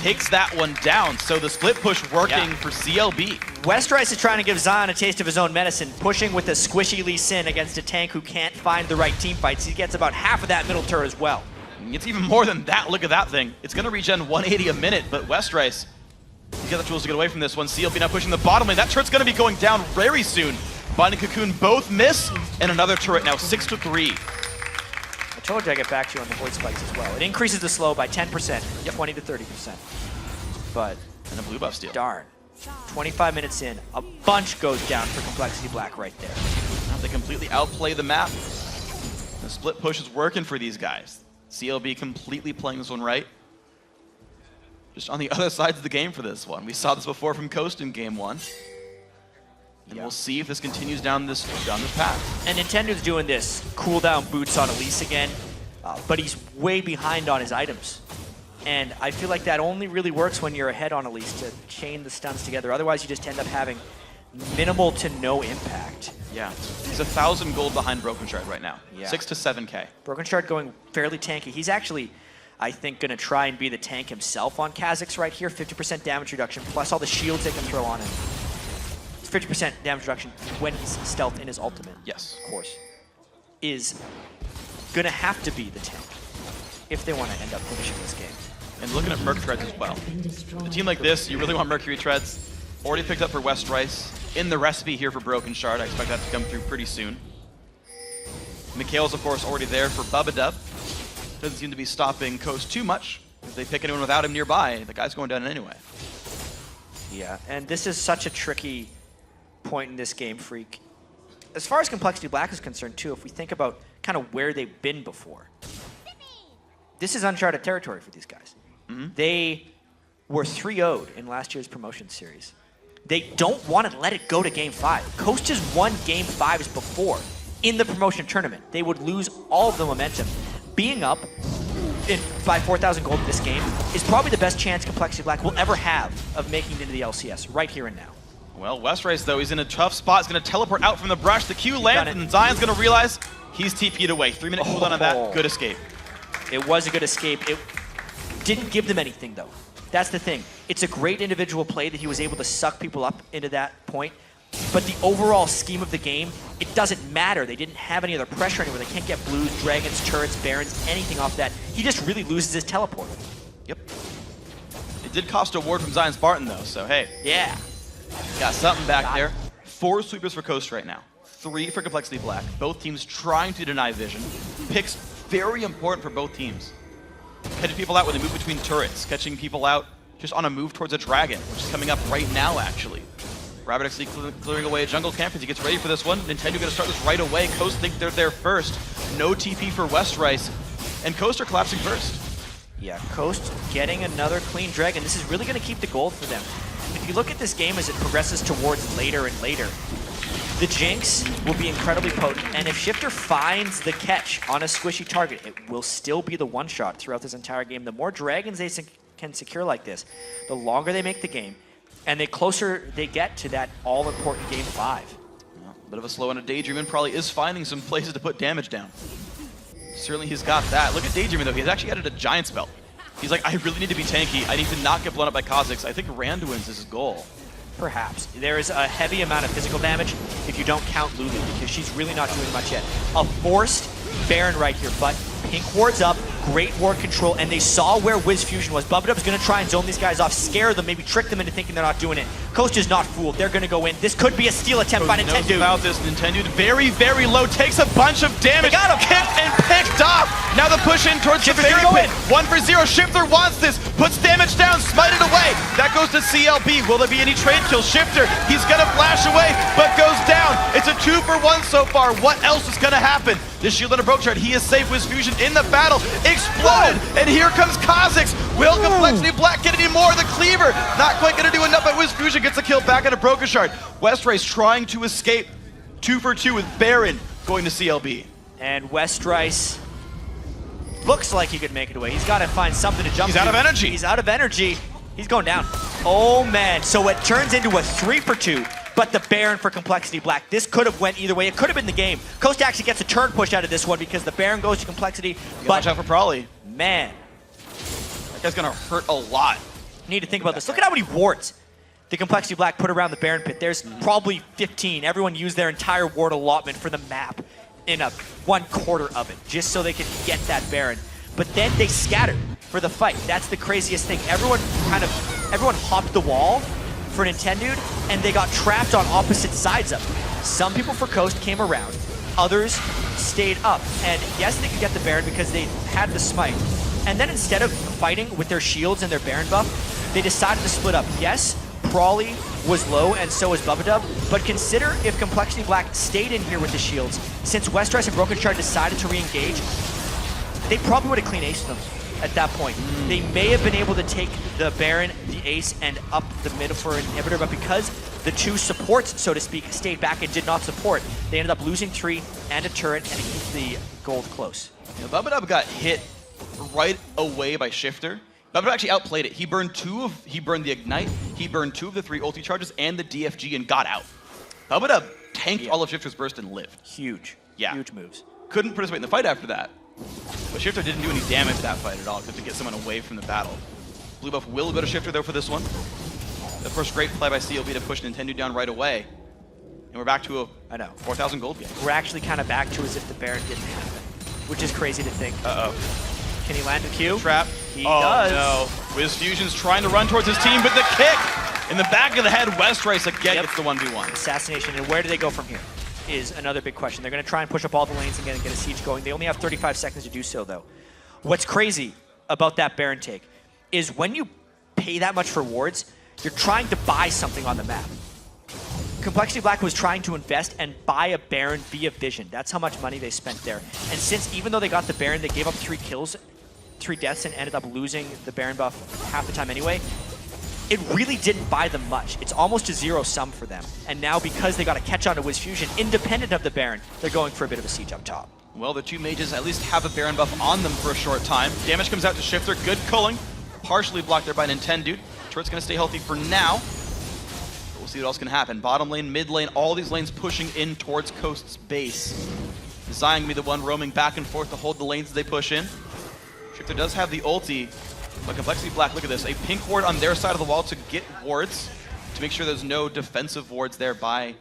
[SPEAKER 4] takes that one down, so the split push working for CLB.
[SPEAKER 5] Westrice is trying to give Zion a taste of his own medicine, pushing with a squishy Lee Sin against a tank who can't find the right team fights. He gets about half of that middle turret as well.
[SPEAKER 4] It's even more than that. Look at that thing. It's going to regen 180 a minute, but Westrice, he's got the tools to get away from this one. CLB now pushing the bottom lane. That turret's going to be going down very soon. Binding Cocoon both miss, and another turret now 6-3.
[SPEAKER 5] I told you I'd get back to you on the void spikes as well. It increases the slow by 10%, 20 to 30%. But,
[SPEAKER 4] And a blue buff steal.
[SPEAKER 5] darn. 25 minutes in, a bunch goes down for Complexity Black right there.
[SPEAKER 4] Now they completely outplay the map. The split push is working for these guys. CLB completely playing this one right. Just on the other sides of the game for this one. We saw this before from Coast in game 1. And we'll see if this continues down this path.
[SPEAKER 5] And Nintendo's doing this cooldown boots on Elise again, but he's way behind on his items. And I feel like that only really works when you're ahead on Elise to chain the stuns together. Otherwise, you just end up having minimal to no impact.
[SPEAKER 4] Yeah, he's 1,000 gold behind Broken Shard right now.
[SPEAKER 5] Yeah.
[SPEAKER 4] 6 to 7K.
[SPEAKER 5] Broken Shard going fairly tanky. He's actually, I think, going to try and be the tank himself on Kha'Zix right here. 50% damage reduction, plus all the shields they can throw on him. 50% damage reduction when he's stealth in his ultimate.
[SPEAKER 4] Yes.
[SPEAKER 5] Of course. Is going to have to be the tank if they want to end up finishing this game.
[SPEAKER 4] And looking at Merc Treads as well. A team like this, you really want Mercury Treads. Already picked up for West Rice. In the recipe here for Broken Shard. I expect that to come through pretty soon. Mikhail's, of course, already there for Bubba. Doesn't seem to be stopping Coast too much. If they pick anyone without him nearby, the guy's going down anyway.
[SPEAKER 5] Yeah, and this is such a tricky point in this game, Freak. As far as Complexity Black is concerned, too, if we think about kind of where they've been before, this is uncharted territory for these guys. They were 3-0'd in last year's promotion series. They don't want to let it go to Game 5. Coast has won Game 5s before in the promotion tournament. They would lose all of the momentum. Being up by 4,000 gold in this game is probably the best chance Complexity Black will ever have of making it into the LCS, right here and now.
[SPEAKER 4] Well, West Rice, though, he's in a tough spot. He's going to teleport out from the brush. The Q lands, and Zion's going to realize he's TP'd away. 3-minute cooldown on that. Good escape.
[SPEAKER 5] It was a good escape. It didn't give them anything, though. That's the thing. It's a great individual play that he was able to suck people up into that point. But the overall scheme of the game, it doesn't matter. They didn't have any other pressure anywhere. They can't get blues, dragons, turrets, barons, anything off that. He just really loses his teleport.
[SPEAKER 4] Yep. It did cost a ward from Zion Spartan, though, so hey.
[SPEAKER 5] Yeah.
[SPEAKER 4] Got something back there. 4 sweepers for Coast right now. 3 for Complexity Black. Both teams trying to deny vision. Picks very important for both teams. Catching people out when they move between turrets. Catching people out just on a move towards a dragon, which is coming up right now, actually. Rabbit actually clearing away a jungle camp as he gets ready for this one. Nintendo going to start this right away. Coast think they're there first. No TP for West Rice. And Coast are collapsing first.
[SPEAKER 5] Yeah, Coast getting another clean dragon. This is really going to keep the gold for them. If you look at this game as it progresses towards later and later, the Jinx will be incredibly potent, and if Shifter finds the catch on a squishy target, it will still be the one-shot throughout this entire game. The more dragons they can secure like this, the longer they make the game, and the closer they get to that all-important Game 5.
[SPEAKER 4] Well, a bit of a slow and a Daydreamin' probably is finding some places to put damage down. Certainly he's got that. Look at Daydreamin' though, he's actually added a giant spell. He's like, I really need to be tanky. I need to not get blown up by Kha'Zix. I think Randuin's is his goal.
[SPEAKER 5] Perhaps. There is a heavy amount of physical damage if you don't count Lulu, because she's really not doing much yet. A forced Baron right here, but Pink wards up, great ward control, and they saw where Wiz Fusion was. Bubba going to try and zone these guys off, scare them, maybe trick them into thinking they're not doing it. Coast is not fooled. They're going to go in. This could be a steal attempt by Nintendo.
[SPEAKER 4] About this, Nintendo very, very low, takes a bunch of damage.
[SPEAKER 5] They got him.
[SPEAKER 4] Kicked and picked off. Now the push in towards
[SPEAKER 5] Shifter
[SPEAKER 4] the fairy
[SPEAKER 5] gonna go
[SPEAKER 4] pit. 1 for 0. Shifter wants this, puts damage down, smite it away. That goes to CLB. Will there be any trade kill? Shifter, he's going to flash away, but goes down. It's a 2 for 1 so far. What else is going to happen? The shield on a Broken Shard. He is safe. Wiz Fusion in the battle. Exploded. And here comes Kha'Zix. Will Complexity Black get any more? The Cleaver not quite going to do enough, but Wiz Fusion gets a kill back at a Broken Shard. West Rice trying to escape. 2 for 2 with Baron going to CLB.
[SPEAKER 5] And West Rice looks like he could make it away. He's got to find something to jump to.
[SPEAKER 4] He's out of energy.
[SPEAKER 5] He's out of energy. He's going down. Oh, man. So it turns into a 3 for 2. But the Baron for Complexity Black. This could have went either way. It could have been the game. Coast actually gets a turn push out of this one because the Baron goes to Complexity. But
[SPEAKER 4] watch out for Prolly.
[SPEAKER 5] Man,
[SPEAKER 4] That guy's going to hurt a lot.
[SPEAKER 5] you need to think about this. Look at how many wards the Complexity Black put around the Baron pit. There's probably 15. Everyone used their entire ward allotment for the map in a 1/4 of it, just so they could get that Baron. But then they scattered for the fight. That's the craziest thing. Everyone hopped the wall for Nintendo, and they got trapped on opposite sides of it. Some people for Coast came around, others stayed up. And yes, they could get the Baron because they had the smite. And then instead of fighting with their shields and their Baron buff, they decided to split up. Yes, Prolly was low, and so was Bubba, but consider if Complexity Black stayed in here with the shields. Since West Rice and Broken Shard decided to re-engage, they probably would have clean aced them at that point. They may have been able to take the Baron, the Ace, and up the middle for an inhibitor, but because the two supports, so to speak, stayed back and did not support, they ended up losing 3 and a turret, and it keeps the gold close.
[SPEAKER 4] Bubba got hit right away by Shifter. Bubba actually outplayed it. He burned the Ignite, he burned 2 of the 3 ulti charges and the DFG and got out. Bubba tanked all of Shifter's burst and lived.
[SPEAKER 5] Huge.
[SPEAKER 4] Yeah.
[SPEAKER 5] Huge moves.
[SPEAKER 4] Couldn't participate in the fight after that. But Shifter didn't do any damage that fight at all, except to get someone away from the battle. Blue buff will go to Shifter though for this one. The first great play by CLB to push Nintendo down right away. And we're back to a 4,000 gold game.
[SPEAKER 5] We're actually kind of back to as if the Baron didn't happen, which is crazy to think.
[SPEAKER 4] Uh-oh.
[SPEAKER 5] Can he land a Q?
[SPEAKER 4] Trap.
[SPEAKER 5] He does.
[SPEAKER 4] No. Wiz Fusion's trying to run towards his team, but the kick in the back of the head, Westrice again gets the 1v1.
[SPEAKER 5] Assassination, and where do they go from here is another big question. They're going to try and push up all the lanes again and get a siege going. They only have 35 seconds to do so, though. What's crazy about that Baron take is when you pay that much for wards, you're trying to buy something on the map. Complexity Black was trying to invest and buy a Baron via Vision. That's how much money they spent there. And since, even though they got the Baron, they gave up 3 kills, 3 deaths, and ended up losing the Baron buff half the time anyway, it really didn't buy them much. It's almost a zero sum for them. And now, because they got to catch on to Wiz Fusion, independent of the Baron, they're going for a bit of a siege up top.
[SPEAKER 4] Well, the 2 mages at least have a Baron buff on them for a short time. Damage comes out to Shifter. Good culling. Partially blocked there by Nintendo. Turret's going to stay healthy for now. But we'll see what else can happen. Bottom lane, mid lane, all these lanes pushing in towards Coast's base. Zion will be the one roaming back and forth to hold the lanes as they push in. Shifter does have the ulti, but Complexity Black, look at this. A pink ward on their side of the wall to get wards, to make sure there's no defensive wards there by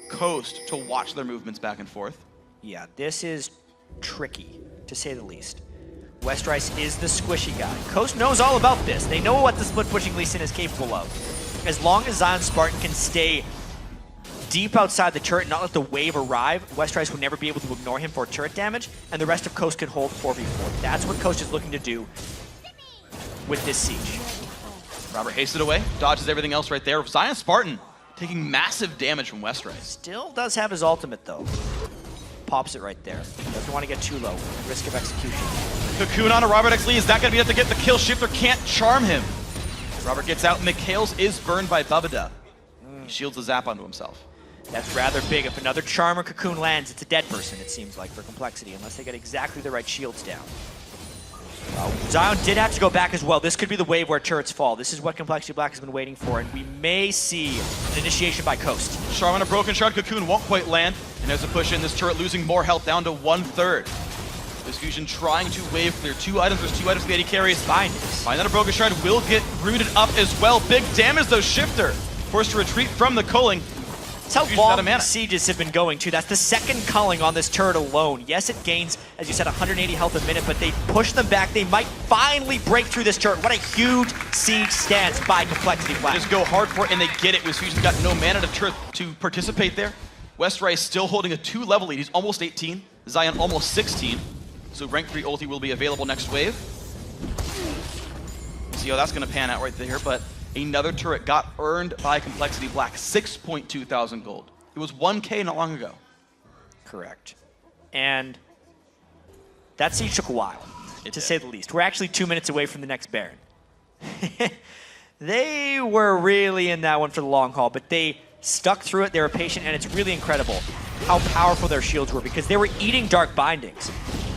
[SPEAKER 4] Coast to watch their movements back and forth.
[SPEAKER 5] Yeah, this is tricky, to say the least. Westrice is the squishy guy. Coast knows all about this. They know what the split-pushing Lee Sin is capable of. As long as Zion Spartan can stay deep outside the turret and not let the wave arrive, Westrice would never be able to ignore him for turret damage, and the rest of Coast can hold 4v4. That's what Coast is looking to do with this siege.
[SPEAKER 4] Robert hasted away, dodges everything else right there. Zion Spartan taking massive damage from Westrice.
[SPEAKER 5] Still does have his ultimate, though. Pops it right there. Doesn't want to get too low. Risk of execution.
[SPEAKER 4] Cocoon on a Robert X. Lee. Is that going to be enough to get the kill? Shifter can't charm him. Robert gets out. Mikhails is burned by Bubba. He shields the zap onto himself.
[SPEAKER 5] That's rather big. If another Charm or Cocoon lands, it's a dead person, it seems like, for Complexity, unless they get exactly the right shields down. Zion did have to go back as well. This could be the wave where turrets fall. This is what Complexity Black has been waiting for, and we may see an initiation by Coast.
[SPEAKER 4] Charm on a broken shard. Cocoon won't quite land. And there's a push in. This turret losing more health down to 1/3. This Fusion trying to wave clear 2 items. There's 2 items the AD carries. Find on a broken shard will get rooted up as well. Big damage though. Shifter forced to retreat from the culling.
[SPEAKER 5] That's how long sieges have been going, too. That's the second culling on this turret alone. Yes, it gains, as you said, 180 health a minute, but they push them back. They might finally break through this turret. What a huge siege stance by Complexity Black.
[SPEAKER 4] Just go hard for it, and they get it. Wiz Fusion's got no mana to participate there. Westrice still holding a 2-level lead. He's almost 18. Zion almost 16. So rank 3 ulti will be available next wave. See how that's going to pan out right there, but another turret got earned by Complexity Black, 6.2 thousand gold. It was 1K not long ago.
[SPEAKER 5] Correct. And that siege took a while, to say the least. We're actually 2 minutes away from the next Baron. They were really in that one for the long haul, but they stuck through it, they were patient, and it's really incredible how powerful their shields were, because they were eating Dark Bindings,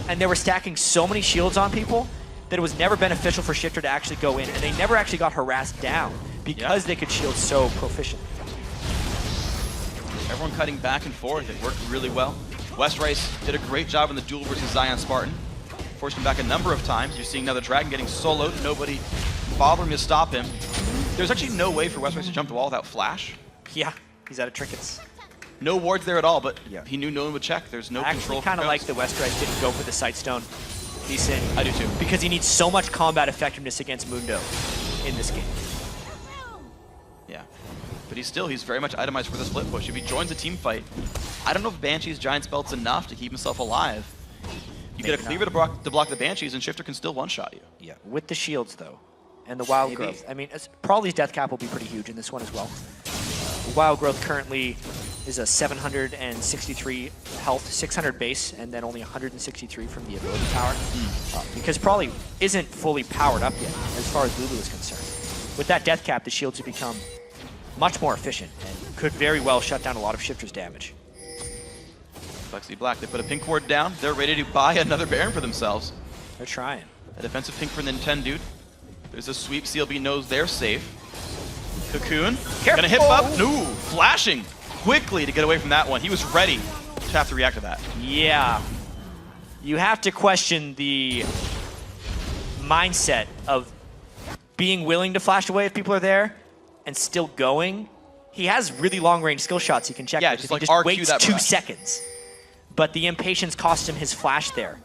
[SPEAKER 5] and they were stacking so many shields on people that it was never beneficial for Shifter to actually go in, and they never actually got harassed down because they could shield so proficient.
[SPEAKER 4] Everyone cutting back and forth. It worked really well. Westrice did a great job in the duel versus Zion Spartan. Forced him back a number of times. You're seeing another Dragon getting soloed. Nobody bothering to stop him. There's actually no way for Westrice to jump the wall without flash.
[SPEAKER 5] Yeah, he's out of trinkets.
[SPEAKER 4] No wards there at all, but he knew no one would check. There's no control.
[SPEAKER 5] I actually kind of like that Westrice didn't go for the Sightstone. Decent.
[SPEAKER 4] I do too.
[SPEAKER 5] Because he needs so much combat effectiveness against Mundo in this game.
[SPEAKER 4] Yeah. But he's very much itemized for the split push. If he joins a team fight, I don't know if Banshee's Giant's Belt's enough to keep himself alive. You get a cleaver to block the Banshees, and Shifter can still one-shot you.
[SPEAKER 5] Yeah, with the shields, though, and the Wild Growth. I mean, Probably's death cap will be pretty huge in this one as well. Wild Growth currently is a 763 health, 600 base, and then only 163 from the ability tower. Because Probably isn't fully powered up yet, as far as Lulu is concerned. With that death cap, the shields have become much more efficient and could very well shut down a lot of Shifter's damage.
[SPEAKER 4] Complexity Black, they put a pink ward down. They're ready to buy another Baron for themselves.
[SPEAKER 5] They're trying.
[SPEAKER 4] A defensive pink for Nintendo. There's a sweep. CLB knows they're safe. Cocoon. Gonna hit up. No, flashing quickly to get away from that one. He was ready to have to react to that.
[SPEAKER 5] Yeah. You have to question the mindset of being willing to flash away if people are there and still going. He has really long-range skill shots he can check.
[SPEAKER 4] Yeah,
[SPEAKER 5] with,
[SPEAKER 4] just
[SPEAKER 5] he
[SPEAKER 4] like
[SPEAKER 5] just
[SPEAKER 4] RQ
[SPEAKER 5] waits
[SPEAKER 4] that
[SPEAKER 5] 2
[SPEAKER 4] breath.
[SPEAKER 5] seconds. But the impatience cost him his flash there.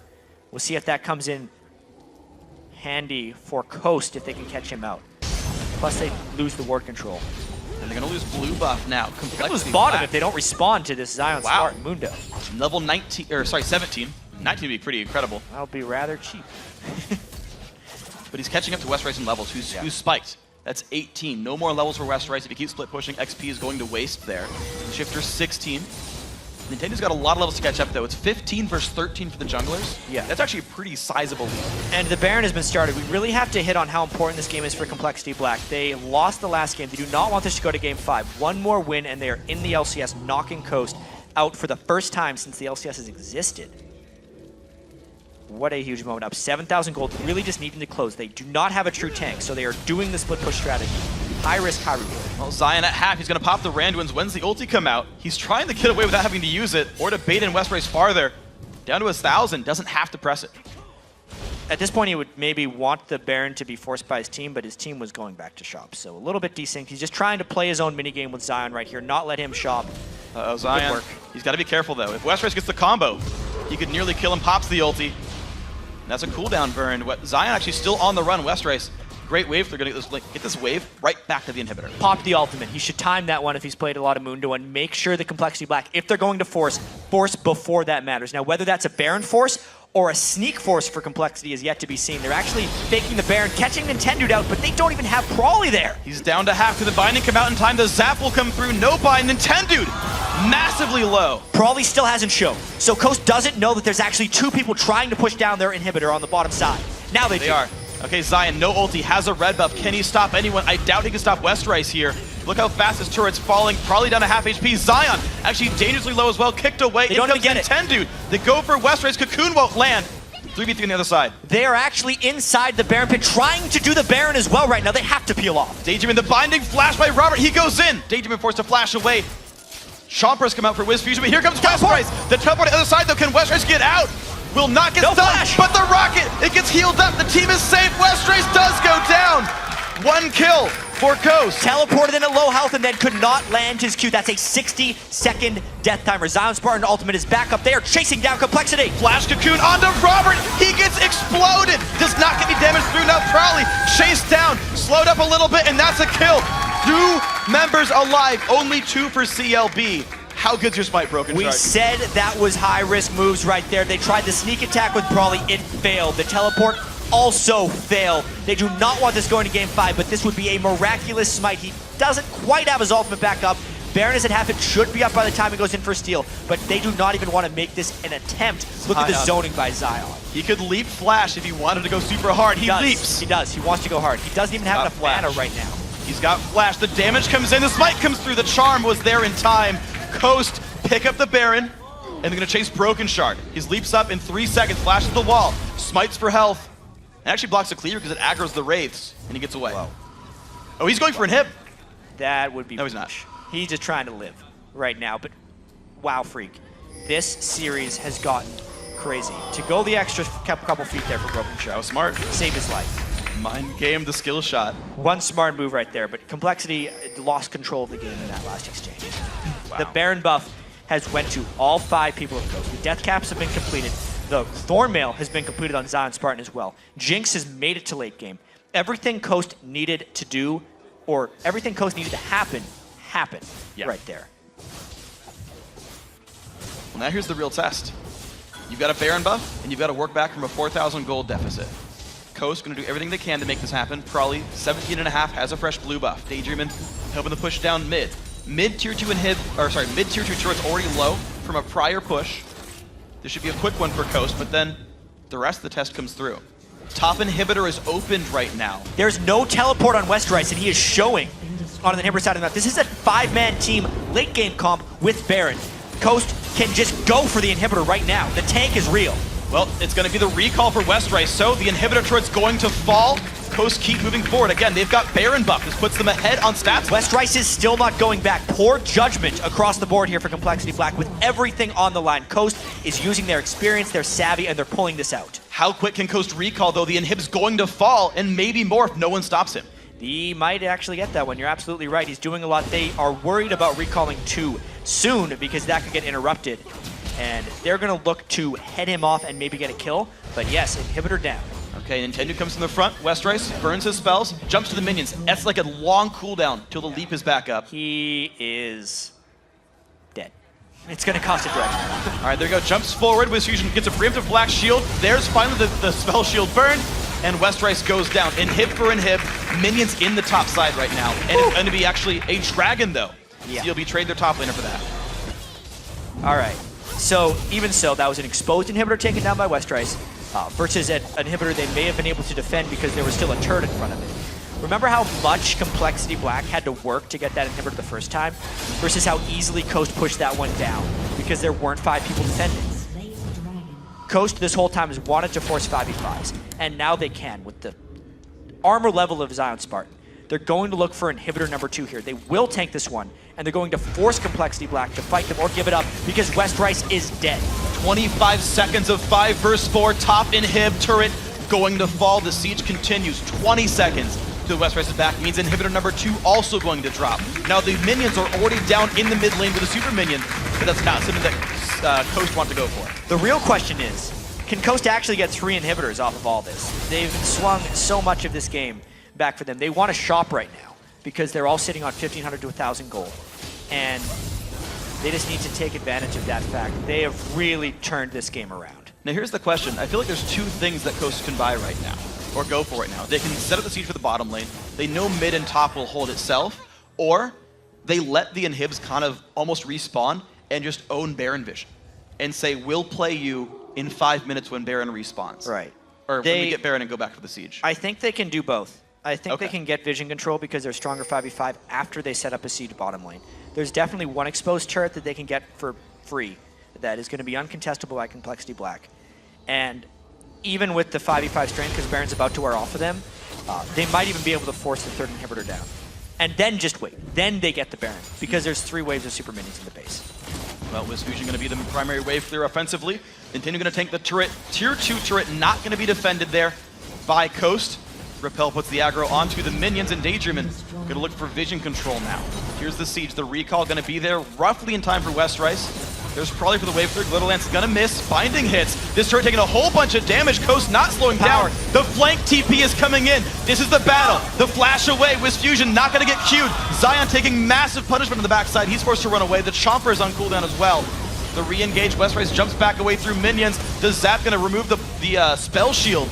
[SPEAKER 5] We'll see if that comes in handy for Coast if they can catch him out. Plus they lose the ward control.
[SPEAKER 4] And they're gonna lose blue buff now.
[SPEAKER 5] They lose
[SPEAKER 4] Complexity
[SPEAKER 5] bottom
[SPEAKER 4] Black.
[SPEAKER 5] if they don't respond to this Zion
[SPEAKER 4] Wow.
[SPEAKER 5] Smart Mundo.
[SPEAKER 4] Level 19, or sorry, 17. 19 would be pretty incredible.
[SPEAKER 5] That'll be rather cheap.
[SPEAKER 4] But he's catching up to West Rice in levels, who's spiked. That's 18. No more levels for West Rice. If he keeps split pushing, XP is going to waste there. Shifter 16. Nintendo's got a lot of levels to catch up, though. It's 15 versus 13 for the junglers.
[SPEAKER 5] Yeah.
[SPEAKER 4] That's actually a pretty sizable lead.
[SPEAKER 5] And the Baron has been started. We really have to hit on how important this game is for Complexity Black. They lost the last game. They do not want this to go to Game 5. One more win, and they are in the LCS, knocking Coast out for the first time since the LCS has existed. What a huge moment up. 7,000 gold, really just needing to close. They do not have a true tank, so they are doing the split push strategy. High risk, high reward.
[SPEAKER 4] Well, Zion at half, he's going to pop the Randuins. When's the ulti come out? He's trying to get away without having to use it, or to bait in West Rice farther. Down to 1,000, doesn't have to press it.
[SPEAKER 5] At this point, he would maybe want the Baron to be forced by his team, but his team was going back to shop. So a little bit desynced. He's just trying to play his own minigame with Zion right here, not let him shop.
[SPEAKER 4] Uh-oh, Zion.
[SPEAKER 5] work.
[SPEAKER 4] He's got to be careful, though. If West Rice gets the combo, he could nearly kill him, pops the ulti. And that's a cooldown burn. Zion actually still on the run. West Rice, great wave. They're going to get this wave right back to the inhibitor.
[SPEAKER 5] Pop the ultimate. He should time that one if he's played a lot of Mundo and make sure the Complexity Black, if they're going to force before that matters. Now, whether that's a Baron force or a sneak force for Complexity is yet to be seen. They're actually faking the Baron, catching Nintendo out, but they don't even have Prawley there.
[SPEAKER 4] He's down to half. Could the binding come out in time? The zap will come through. No bind. Nintendo massively low.
[SPEAKER 5] Prawley still hasn't shown. So Coast doesn't know that there's actually 2 people trying to push down their inhibitor on the bottom side. Now they do.
[SPEAKER 4] They are. Okay, Zion, no ulti, has a red buff. Can he stop anyone? I doubt he can stop West Rice here. Look how fast his turret's falling, probably down to half HP. Zion, actually dangerously low as well, kicked away.
[SPEAKER 5] They don't even get it.
[SPEAKER 4] Nintendo. They go for West Rice. Cocoon won't land. 3v3 on the other side.
[SPEAKER 5] They are actually inside the Baron pit, trying to do the Baron as well right now. They have to peel off.
[SPEAKER 4] Daydream, the binding flash by Robert. He goes in. Daydream forced to flash away. Chompers come out for Wiz Fusion, but here comes West Rice. The teleport on the other side, though. Can West Rice get out? Will not get
[SPEAKER 5] No
[SPEAKER 4] stunned,
[SPEAKER 5] flash.
[SPEAKER 4] but the rocket, it gets healed up. The team is safe. West Rice does go down. 1 kill for Coast.
[SPEAKER 5] Teleported in at low health and then could not land his Q. That's a 60-second death timer. Zion Spartan ultimate is back up there, chasing down Complexity.
[SPEAKER 4] Flash Cocoon onto Robert. He gets exploded. Does not get any damage through. Now Crowley chased down, slowed up a little bit, and that's a kill. 2 members alive, only 2 for CLB. How good's your smite, Broken
[SPEAKER 5] We
[SPEAKER 4] Shark?
[SPEAKER 5] said that was high-risk moves right there. They tried the sneak attack with Brawley. It failed. The teleport also failed. They do not want this going to Game 5, but this would be a miraculous smite. He doesn't quite have his ultimate back up. Baron is at half. It should be up by the time he goes in for steal, but they do not even want to make this an attempt. Look at the zoning by Zion.
[SPEAKER 4] He could leap Flash if he wanted to go super hard. He leaps.
[SPEAKER 5] He does. He wants to go hard. He doesn't even have enough mana right now.
[SPEAKER 4] He's got Flash. The damage comes in. The smite comes through. The charm was there in time. Coast pick up the Baron, and they're going to chase Broken Shard. He leaps up in 3 seconds, flashes the wall, smites for health, and actually blocks the clear because it aggroes the Wraiths, and he gets away.
[SPEAKER 5] Whoa.
[SPEAKER 4] Oh, he's going for an hip.
[SPEAKER 5] That would be...
[SPEAKER 4] No, he's not.
[SPEAKER 5] He's just trying to live right now, but wow, Freak. This series has gotten crazy. To go the extra couple feet there for Broken Shard.
[SPEAKER 4] That was smart.
[SPEAKER 5] Saved his life.
[SPEAKER 4] Mind game the skill shot.
[SPEAKER 5] One smart move right there, but Complexity lost control of the game in that last exchange.
[SPEAKER 4] Wow.
[SPEAKER 5] The Baron buff has went to all 5 people of Ghost. The death caps have been completed. The Thornmail has been completed on Zion Spartan as well. Jinx has made it to late game. Everything Coast needed to do, or everything Coast needed to happen, happened right there.
[SPEAKER 4] Well, now here's the real test. You've got a Baron buff, and you've got to work back from a 4,000 gold deficit. Coast going to do everything they can to make this happen. Probably 17.5 has a fresh blue buff. Daydreamin hoping to push down mid. Mid tier 2 mid tier 2 turret's already low from a prior push. This should be a quick one for Coast, but then the rest of the test comes through. Top inhibitor is opened right now.
[SPEAKER 5] There's no teleport on Westrice, and he is showing on the inhibitor side of the map. This is a 5-man team late game comp with Baron. Coast can just go for the inhibitor right now. The tank is real.
[SPEAKER 4] Well, it's going to be the recall for Westrice, so the inhibitor turret's going to fall. Coast keep moving forward. Again, they've got Baron buff. This puts them ahead on stats.
[SPEAKER 5] Westrice is still not going back. Poor judgment across the board here for Complexity Black with everything on the line. Coast is using their experience, their savvy, and they're pulling this out.
[SPEAKER 4] How quick can Coast recall, though? The inhib's going to fall, and maybe more if no one stops him.
[SPEAKER 5] He might actually get that one. You're absolutely right. He's doing a lot. They are worried about recalling too soon because that could get interrupted. And they're going to look to head him off and maybe get a kill. But yes, inhibitor down.
[SPEAKER 4] Okay, Nintendo comes from the front. Westrice burns his spells, jumps to the minions. That's like a long cooldown till the leap is back up.
[SPEAKER 5] He is dead. It's going to cost a direction.
[SPEAKER 4] All right, there you go. Jumps forward. Fusion gets a preemptive black shield. There's finally the spell shield burn. And Westrice goes down. Inhib for inhib. Minions in the top side right now. And it's going to be actually a dragon, though.
[SPEAKER 5] Yeah.
[SPEAKER 4] CLB trade their top laner for that.
[SPEAKER 5] All right. So, even so, that was an exposed inhibitor taken down by Westrice versus an inhibitor they may have been able to defend because there was still a turret in front of it. Remember how much Complexity Black had to work to get that inhibitor the first time versus how easily Coast pushed that one down because there weren't 5 people defending. Coast this whole time has wanted to force 5v5s, and now they can with the armor level of Zion Spartan. They're going to look for inhibitor number 2 here. They will tank this one, and they're going to force Complexity Black to fight them or give it up because Westrice is dead.
[SPEAKER 4] 25 seconds of 5 versus 4. Top inhib turret going to fall. The siege continues. 20 seconds to Westrice's back means inhibitor number 2 also going to drop. Now the minions are already down in the mid lane with a super minion, but that's not something that Coast want to go for.
[SPEAKER 5] The real question is, can Coast actually get 3 inhibitors off of all this? They've swung so much of this game back for them. They want to shop right now because they're all sitting on 1,500 to 1,000 gold. And they just need to take advantage of that fact. They have really turned this game around.
[SPEAKER 4] Now here's the question. I feel like there's 2 things that Coast can buy right now, or go for right now. They can set up the siege for the bottom lane. They know mid and top will hold itself, or they let the inhibs kind of almost respawn and just own Baron Vision and say, we'll play you in 5 minutes when Baron respawns.
[SPEAKER 5] Right.
[SPEAKER 4] Or when we get Baron and go back for the siege.
[SPEAKER 5] I think they can do both. I think
[SPEAKER 4] Okay.
[SPEAKER 5] they can get vision control because they're stronger 5v5 after they set up a siege bottom lane. There's definitely one exposed turret that they can get for free that is going to be uncontestable by Complexity Black. And even with the 5v5 strength, because Baron's about to wear off of them, they might even be able to force the 3rd inhibitor down. And then just wait. Then they get the Baron because there's 3 waves of super minions in the base.
[SPEAKER 4] Well, Fusion going to be the primary wave clear offensively. Nintendo going to tank the turret. Tier 2 turret not going to be defended there by Coast. Repel puts the aggro onto the minions, and Daydreamin going to look for vision control now. Here's the siege. The recall going to be there roughly in time for Westrice. There's probably for the wave clear. Glitterlance going to miss. Binding hits. This turret taking a whole bunch of damage. Coast not slowing down. The flank TP is coming in. This is the battle. The flash away. Fusion not going to get queued. Zion taking massive punishment on the backside. He's forced to run away. The Chomper is on cooldown as well. The re-engage. Westrice jumps back away through minions. The Zap going to remove the spell shield.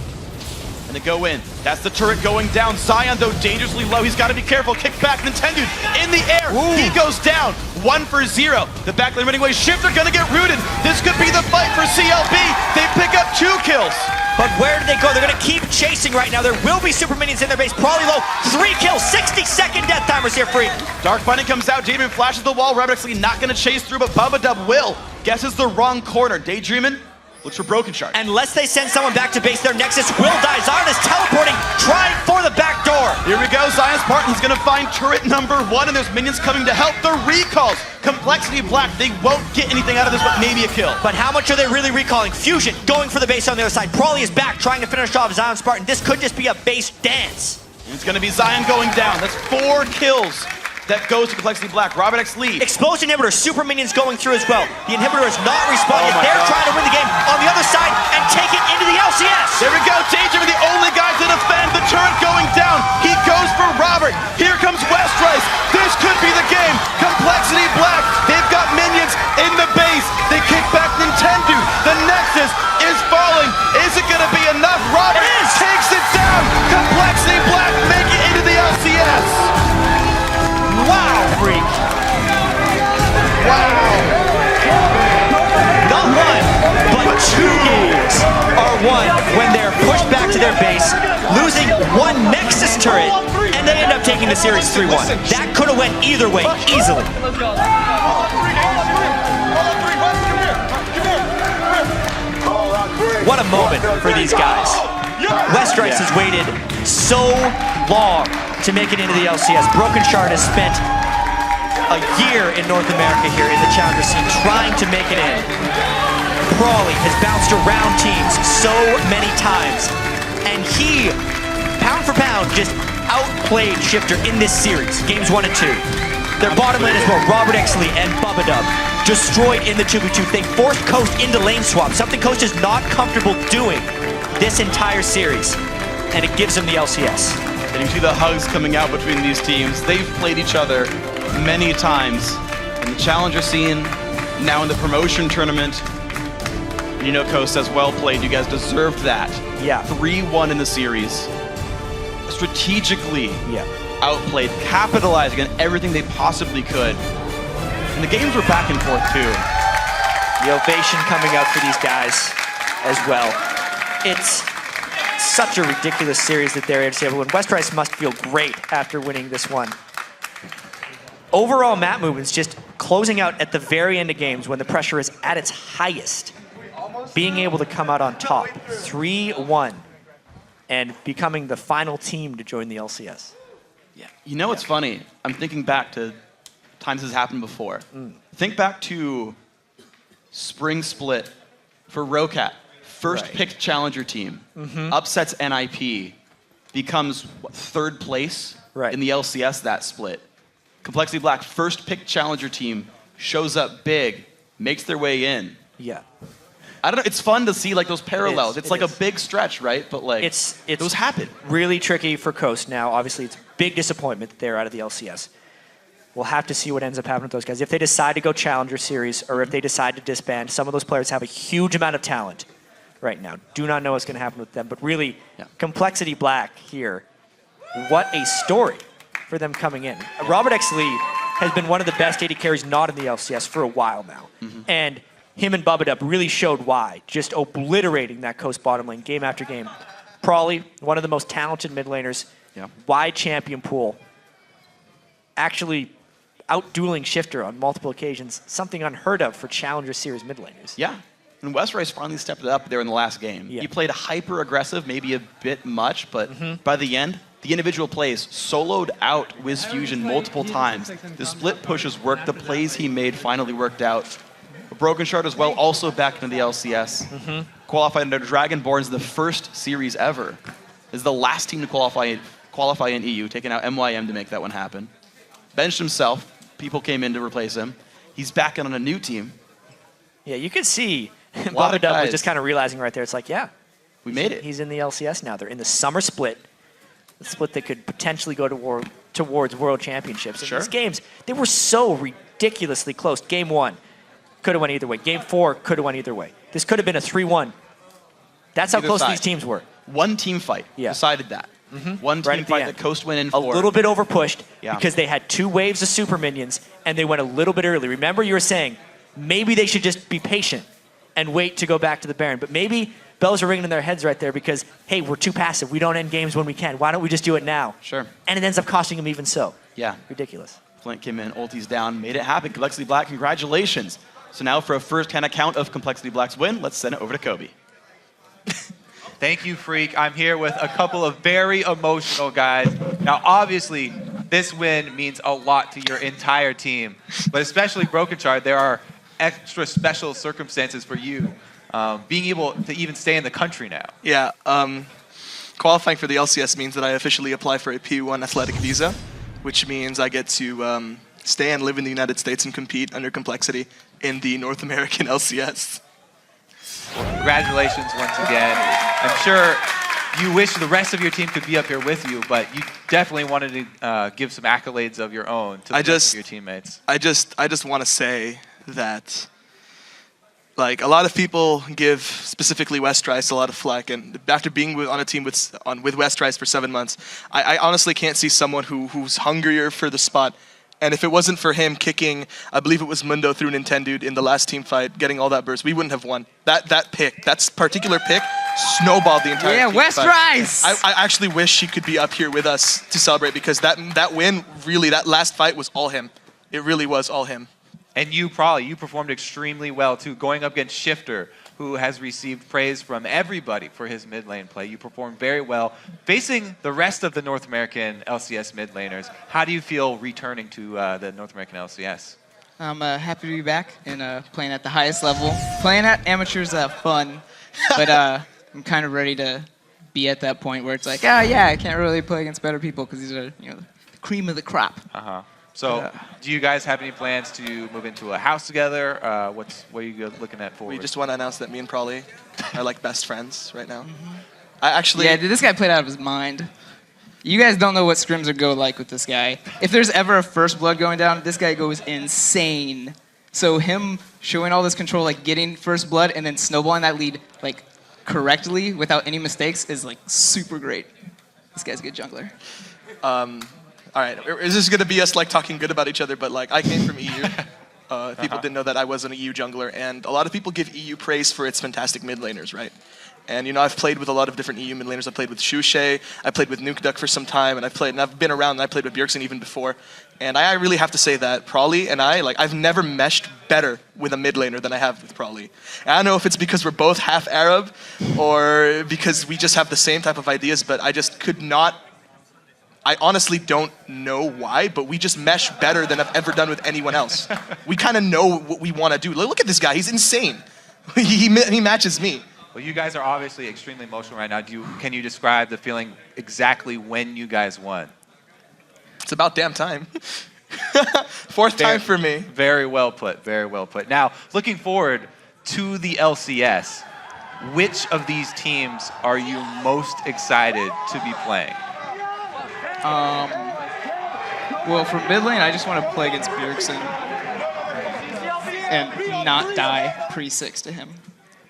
[SPEAKER 4] And they go in. That's the turret going down. Zion, though, dangerously low. He's got to be careful. Kick back. Nintendo in the air. Ooh. He goes down. 1 for 0. The backlane running away. Shifter going to get rooted. This could be the fight for CLB. They pick up 2 kills.
[SPEAKER 5] But where do they go? They're going to keep chasing right now. There will be super minions in their base. Probably low. 3 kills. 60-second death timers here, Free.
[SPEAKER 4] Dark Bunny comes out. Daydreamin flashes the wall. Rabbit actually not going to chase through, but Bubba Dub will. Guesses the wrong corner. Daydreamin looks for Broken Shard.
[SPEAKER 5] Unless they send someone back to base, their Nexus will die. Zion is teleporting, trying for the back door.
[SPEAKER 4] Here we go, Zion Spartan. He's going to find turret number 1, and there's minions coming to help. The recalls. Complexity Black, they won't get anything out of this, but maybe a kill.
[SPEAKER 5] But how much are they really recalling? Fusion going for the base on the other side. Prawley is back, trying to finish off Zion Spartan. This could just be a base dance.
[SPEAKER 4] And it's going to be Zion going down. That's 4 kills. That goes to Complexity Black. Robert X lead.
[SPEAKER 5] Exposed inhibitor, super minions going through as well. The inhibitor is not responding. They're trying to win the game on the other side and take it into the LCS.
[SPEAKER 4] There we go. Daydreamin, the only guy to defend. The turret going down. He goes for Robert. Here comes Westrice. This could be the game. Complexity Black. They've got minions in the base. They kick back Nintendo. The Nexus is falling. Is it going to be enough? Robert takes it down. Complexity Black make it into the LCS.
[SPEAKER 5] Wow, Freak. the series 3-1. That could have went either way, easily. What a moment for these guys. Westrice has waited so long to make it into the LCS. Broken Shard has spent a year in North America here in the challenger scene trying to make it in. Prawley has bounced around teams so many times, and he, pound for pound, just outplayed Shifter in this series, games 1 and 2. Their bottom lane as well, Robert Exley and Bubba Dub, destroyed in the 2v2. They forced Coast into lane swap, something Coast is not comfortable doing this entire series, and it gives them the LCS.
[SPEAKER 4] And you see the hugs coming out between these teams. They've played each other many times in the challenger scene, now in the promotion tournament. And you know, Coast says, well played. You guys deserved that.
[SPEAKER 5] Yeah.
[SPEAKER 4] 3-1 in the series. Strategically
[SPEAKER 5] Yeah.
[SPEAKER 4] outplayed, capitalizing on everything they possibly could. And the games were back and forth too.
[SPEAKER 5] The ovation coming out for these guys as well. It's such a ridiculous series that they're able to say, everyone. Westrice must feel great after winning this one. Overall map movements, just closing out at the very end of games when the pressure is at its highest. Being able to come out on top, 3-1, and becoming the final team to join the LCS.
[SPEAKER 4] Yeah. You know what's funny? I'm thinking back to times this has happened before. Think back to Spring Split for Rocat. First picked challenger team, upsets NIP, becomes what, 3rd place in the LCS that split. Complexity Black, first picked challenger team, shows up big, makes their way in.
[SPEAKER 5] Yeah.
[SPEAKER 4] I don't know, it's fun to see like those parallels. It's like a big stretch, right? But like,
[SPEAKER 5] It's
[SPEAKER 4] those happen.
[SPEAKER 5] really tricky for Coast now. Obviously, it's a big disappointment that they're out of the LCS. We'll have to see what ends up happening with those guys. If they decide to go Challenger Series or if they decide to disband, some of those players have a huge amount of talent right now. Do not know what's going to happen with them. But really, Complexity Black here, what a story for them coming in. Robert X. Lee has been one of the best AD carries not in the LCS for a while now. And him and Bubba Dub really showed why, just obliterating that Coast bottom lane game after game. Prawley, one of the most talented mid laners, wide champion pool, actually out-dueling Shifter on multiple occasions, something unheard of for Challenger Series mid laners.
[SPEAKER 4] Yeah, and Westrice finally stepped it up there in the last game. He played hyper-aggressive, maybe a bit much, but by the end, the individual plays soloed out Wiz Fusion multiple times. The split pushes worked, the plays he made finally worked out. Broken Shard as well, also back into the LCS. Qualified under Dragonborn's the first series ever. Is the last team to qualify in EU, taking out MYM to make that one happen. Benched himself. People came in to replace him. He's back on a new team.
[SPEAKER 5] Yeah, you could see Bubba Dub was just kind of realizing right there. It's like, yeah,
[SPEAKER 4] we made it.
[SPEAKER 5] He's in the LCS now. They're in the summer split, the split that could potentially go towards World Championships. And these games, they were so ridiculously close. Game 1 could have went either way. Game 4 could have went either way. This could have been a 3-1. That's how close these teams were.
[SPEAKER 4] One team fight decided that. One team fight that Coast went in for.
[SPEAKER 5] A little bit overpushed because they had 2 waves of super minions and they went a little bit early. Remember you were saying maybe they should just be patient and wait to go back to the Baron. But maybe bells are ringing in their heads right there because, hey, we're too passive. We don't end games when we can. Why don't we just do it now?
[SPEAKER 4] Sure.
[SPEAKER 5] And it ends up costing them even so.
[SPEAKER 4] Yeah.
[SPEAKER 5] Ridiculous.
[SPEAKER 4] Flint came in, ulti's down, made it happen. Complexity Black, congratulations. So now for a first kind of count of Complexity Black's win, let's send it over to Kobe.
[SPEAKER 1] Thank you, Freak. I'm here with a couple of very emotional guys. Now, obviously, this win means a lot to your entire team, but especially Broken Shard, there are extra special circumstances for you being able to even stay in the country now.
[SPEAKER 6] Yeah, qualifying for the LCS means that I officially apply for a P1 athletic visa, which means I get to stay and live in the United States and compete under Complexity in the North American LCS.
[SPEAKER 1] Well, congratulations once again. I'm sure you wish the rest of your team could be up here with you, but you definitely wanted to give some accolades of your own to the rest of your teammates.
[SPEAKER 6] I just want to say that, like, a lot of people give specifically Westrice a lot of flack, and after being on a team with Westrice for 7 months, I honestly can't see someone who's hungrier for the spot. And if it wasn't for him kicking, I believe it was Mundo through Nintendo in the last team fight, getting all that burst, we wouldn't have won. That particular pick snowballed the entire team.
[SPEAKER 7] West
[SPEAKER 6] But
[SPEAKER 7] Rice!
[SPEAKER 6] I actually wish she could be up here with us to celebrate because that win, really, that last fight was all him. It really was all him.
[SPEAKER 1] And you performed extremely well too, going up against Shifter, who has received praise from everybody for his mid lane play. You performed very well. Facing the rest of the North American LCS mid laners, how do you feel returning to the North American LCS?
[SPEAKER 7] I'm happy to be back and playing at the highest level. Playing at amateurs fun, but I'm kind of ready to be at that point where it's like, yeah, I can't really play against better people because these are the cream of the crop.
[SPEAKER 1] So, do you guys have any plans to move into a house together? What are you looking at forward?
[SPEAKER 6] We just want to announce that me and Prolly are like best friends right now.
[SPEAKER 7] Yeah, this guy played out of his mind. You guys don't know what scrims are go like with this guy. If there's ever a first blood going down, this guy goes insane. So him showing all this control, like getting first blood and then snowballing that lead like correctly without any mistakes is like super great. This guy's a good jungler.
[SPEAKER 6] All right, is this going to be us like talking good about each other? But like, I came from EU. People didn't know that I was an EU jungler, and a lot of people give EU praise for its fantastic mid laners, right? And I've played with a lot of different EU mid laners. I played with Shushay, I played with Nukeduck for some time, and I've been around. And I played with Bjergsen even before. And I really have to say that Prolly and I've never meshed better with a mid laner than I have with Prolly. And I don't know if it's because we're both half Arab, or because we just have the same type of ideas, but I just could not. I honestly don't know why, but we just mesh better than I've ever done with anyone else. We kind of know what we want to do. Look at this guy. He's insane. He matches me.
[SPEAKER 1] Well, you guys are obviously extremely emotional right now. Can you describe the feeling exactly when you guys won?
[SPEAKER 6] It's about damn time. Fourth time for me.
[SPEAKER 1] Very well put. Very well put. Now, looking forward to the LCS, which of these teams are you most excited to be playing?
[SPEAKER 7] Well, for mid lane, I just want to play against Bjergsen and not die pre-6 to him.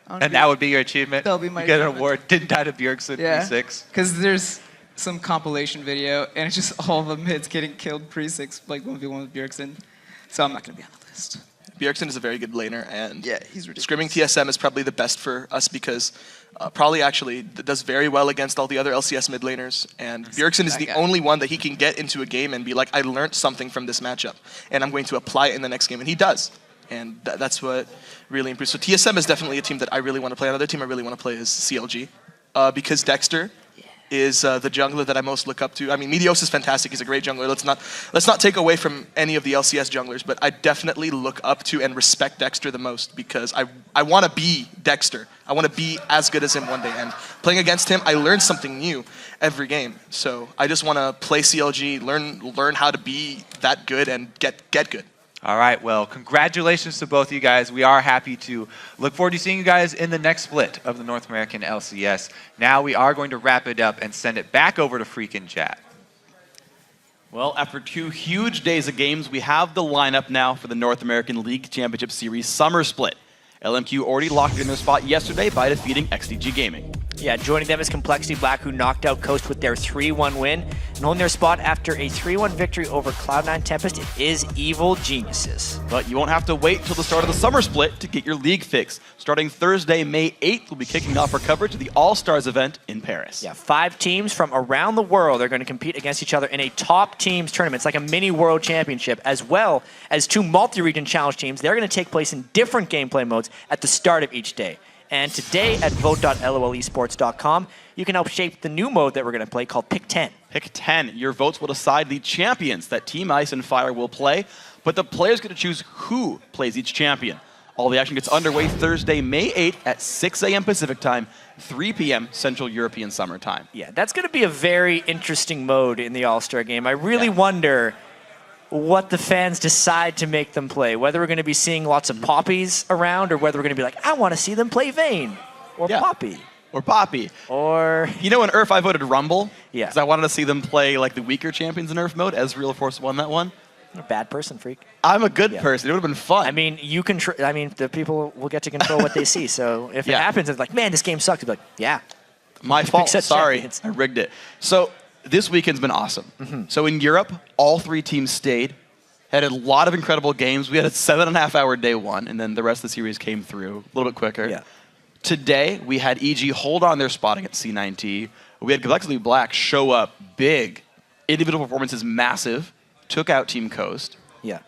[SPEAKER 1] And that would be your achievement?
[SPEAKER 7] That'll be my
[SPEAKER 1] You get an
[SPEAKER 7] achievement.
[SPEAKER 1] award, didn't die to Bjergsen pre-6?
[SPEAKER 7] Because there's some compilation video, and it's just all the mids getting killed pre-6, like 1v1 with Bjergsen. So I'm not going to be on the list.
[SPEAKER 6] Bjergsen is a very good laner, and
[SPEAKER 7] Yeah, he's ridiculous.
[SPEAKER 6] scrimming TSM is probably the best for us because Prolly actually does very well against all the other LCS mid laners, and Bjergsen is
[SPEAKER 7] that
[SPEAKER 6] the
[SPEAKER 7] guy.
[SPEAKER 6] only one that he can get into a game and be like, I learned something from this matchup, and I'm going to apply it in the next game, and he does. And that's what really improves. So TSM is definitely a team that I really want to play. Another team I really want to play is CLG, because Dexter is the jungler that I most look up to. I mean, Meteos is fantastic. He's a great jungler. Let's not take away from any of the LCS junglers, but I definitely look up to and respect Dexter the most because I want to be Dexter. I want to be as good as him one day. And playing against him, I learn something new every game. So I just want to play CLG, learn how to be that good and get good.
[SPEAKER 1] All right, well, congratulations to both of you guys. We are happy to look forward to seeing you guys in the next split of the North American LCS. Now we are going to wrap it up and send it back over to Freakin' Chat.
[SPEAKER 4] Well, after 2 huge days of games, we have the lineup now for the North American League Championship Series Summer Split. LMQ already locked in their spot yesterday by defeating XDG Gaming.
[SPEAKER 5] Yeah, joining them is Complexity Black, who knocked out Coast with their 3-1 win. And holding their spot after a 3-1 victory over Cloud9 Tempest, it is Evil Geniuses.
[SPEAKER 4] But you won't have to wait till the start of the Summer Split to get your league fix. Starting Thursday, May 8th, we'll be kicking off our coverage of the All-Stars event in Paris.
[SPEAKER 5] Yeah, 5 teams from around the world are going to compete against each other in a top teams tournament. It's like a mini world championship, as well as 2 multi-region challenge teams. They're going to take place in different gameplay modes at the start of each day. And today at vote.lolesports.com, you can help shape the new mode that we're going to play called Pick 10.
[SPEAKER 4] Pick 10. Your votes will decide the champions that Team Ice and Fire will play, but the players get to choose who plays each champion. All the action gets underway Thursday, May 8th at 6 a.m. Pacific Time, 3 p.m. Central European Summer Time.
[SPEAKER 5] Yeah, that's going to be a very interesting mode in the All-Star game. I really wonder what the fans decide to make them play. Whether we're going to be seeing lots of poppies around, or whether we're going to be like, I want to see them play Vayne or Poppy.
[SPEAKER 4] Or Poppy.
[SPEAKER 5] Or...
[SPEAKER 4] You know, in Earth, I voted Rumble.
[SPEAKER 5] Yeah.
[SPEAKER 4] Because I wanted to see them play like the weaker champions in Earth mode. Ezreal Force won that one.
[SPEAKER 5] You're a bad person, Freak.
[SPEAKER 4] I'm a good person. It would have been fun.
[SPEAKER 5] I mean, the people will get to control what they see. So if it happens, it's like, man, this game sucked. You'll be like, yeah.
[SPEAKER 4] My fault.
[SPEAKER 5] set
[SPEAKER 4] Sorry.
[SPEAKER 5] champions.
[SPEAKER 4] I rigged it. So this weekend's been awesome. So in Europe, all 3 teams stayed. Had a lot of incredible games. We had a 7.5-hour day 1, and then the rest of the series came through a little bit quicker.
[SPEAKER 5] Yeah.
[SPEAKER 4] Today, we had EG hold on their spot against C9T. We had Complexity Black show up big. Individual performance is massive. Took out Team Coast.
[SPEAKER 5] Yeah.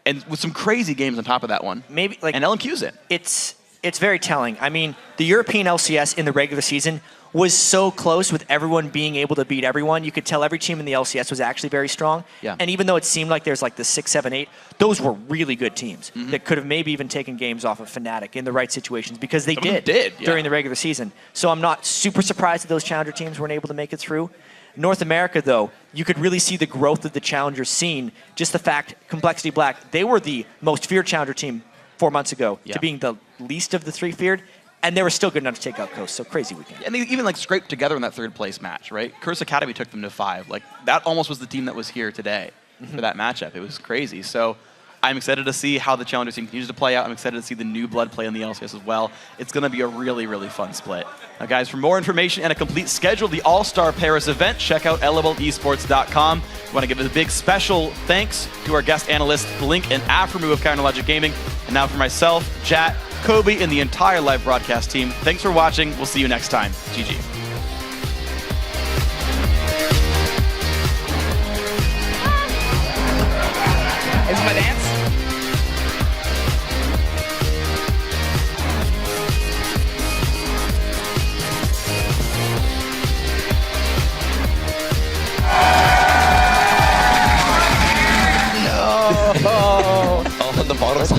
[SPEAKER 4] And with some crazy games on top of that one.
[SPEAKER 5] Maybe like
[SPEAKER 4] and LMQ's in.
[SPEAKER 5] It's very telling. I mean, the European LCS in the regular season was so close with everyone being able to beat everyone. You could tell every team in the LCS was actually very strong.
[SPEAKER 4] Yeah.
[SPEAKER 5] And even though it seemed like there's like the 6, 7, 8, those were really good teams that could have maybe even taken games off of Fnatic in the right situations because they did during the regular season. So I'm not super surprised that those challenger teams weren't able to make it through. North America, though, you could really see the growth of the challenger scene. Just the fact, Complexity Black, they were the most feared challenger team 4 months ago to being the least of the 3 feared. And they were still good enough to take out Coast, so crazy weekend.
[SPEAKER 4] And they even like scraped together in that 3rd place match, right? Curse Academy took them to 5. Like that almost was the team that was here today for that matchup. It was crazy. So I'm excited to see how the challenger scene continues to play out. I'm excited to see the new blood play in the LCS as well. It's going to be a really, really fun split. Now, guys, for more information and a complete schedule of the All-Star Paris event, check out LOLesports.com. We want to give a big special thanks to our guest analysts, Blink and Afremu of Counterlogic Gaming. And now for myself, Jat, Kobe, and the entire live broadcast team, thanks for watching. We'll see you next time. GG.
[SPEAKER 7] Is my dance?
[SPEAKER 8] Oh, the bottle's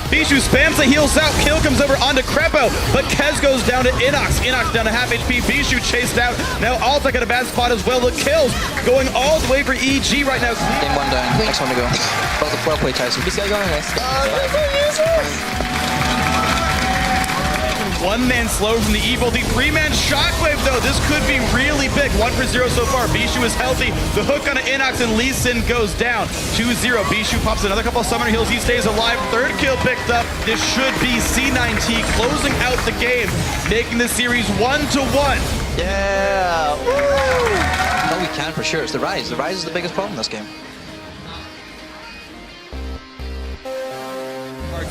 [SPEAKER 4] Bijou spams the heals out. Kill comes over onto Crepo, but Kez goes down to Inox. Inox down to half HP. Bijou chased out. Now Alta got a bad spot as well. The kills going all the way for EG right now.
[SPEAKER 8] Game 1 done. Next one to go. Well played, Tyson. This guy going next.
[SPEAKER 4] One man slow from the Evil. The 3-man Shockwave, though. This could be really big. 1-for-0 so far. Bijou is healthy. The hook on Inox and Lee Sin goes down. 2-0. Bijou pops another couple of summoner heals. He stays alive. 3rd kill picked up. This should be C9T closing out the game, making the series 1-1.
[SPEAKER 8] Yeah. Woo! No, we can for sure. It's the Rise. The Rise is the biggest problem in this game.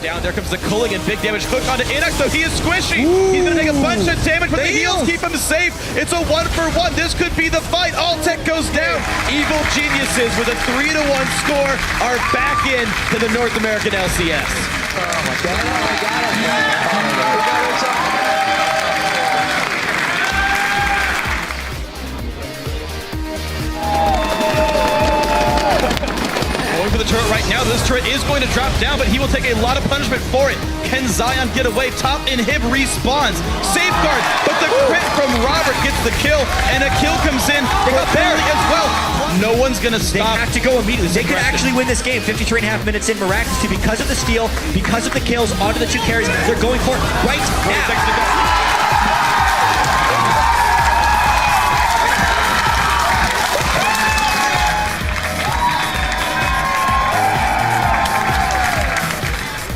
[SPEAKER 4] Down there comes the Culligan, big damage hook onto Inox, so he is squishy. He's gonna take a bunch of damage, but the heals keep him safe. It's a 1-for-1. This could be the fight. All tech goes down. Evil Geniuses with a 3-1 score are back in to the North American LCS.
[SPEAKER 8] Oh my God! We got it! We got it!
[SPEAKER 4] Going for the turret right now. This turret is going to drop down, but he will take a lot of punishment for it. Can Zion get away? Top inhib respawns. Safeguard, but the crit from Robert gets the kill, and a kill comes in for Barry as well. No one's going to stop.
[SPEAKER 5] They have to go immediately. They could actually win this game 53.5 minutes in miraculously because of the steal, because of the kills onto the 2 carries. They're going for it right now.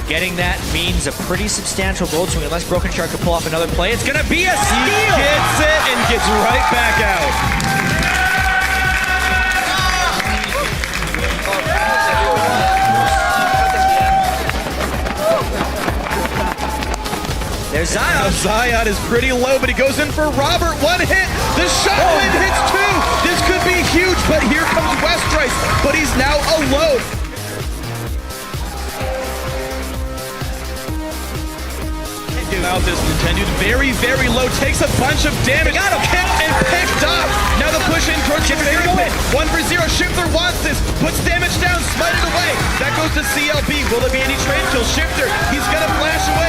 [SPEAKER 5] Getting that means a pretty substantial gold swing. Unless Broken Shark can pull off another play, it's going to be a steal!
[SPEAKER 4] He gets it and gets right back out.
[SPEAKER 5] There's Zion.
[SPEAKER 4] Zion is pretty low, but he goes in for Robert. 1 hit. The shotgun hits 2. This could be huge, but here comes Westrice, but he's now alone. Out this Nintendo, very, very low, takes a bunch of damage. Got him hit and picked up. Now the push in towards Shifter. 1-for-0. Shifter wants this, puts damage down, smited away. That goes to CLB. Will there be any trade kill? Shifter, he's gonna flash away.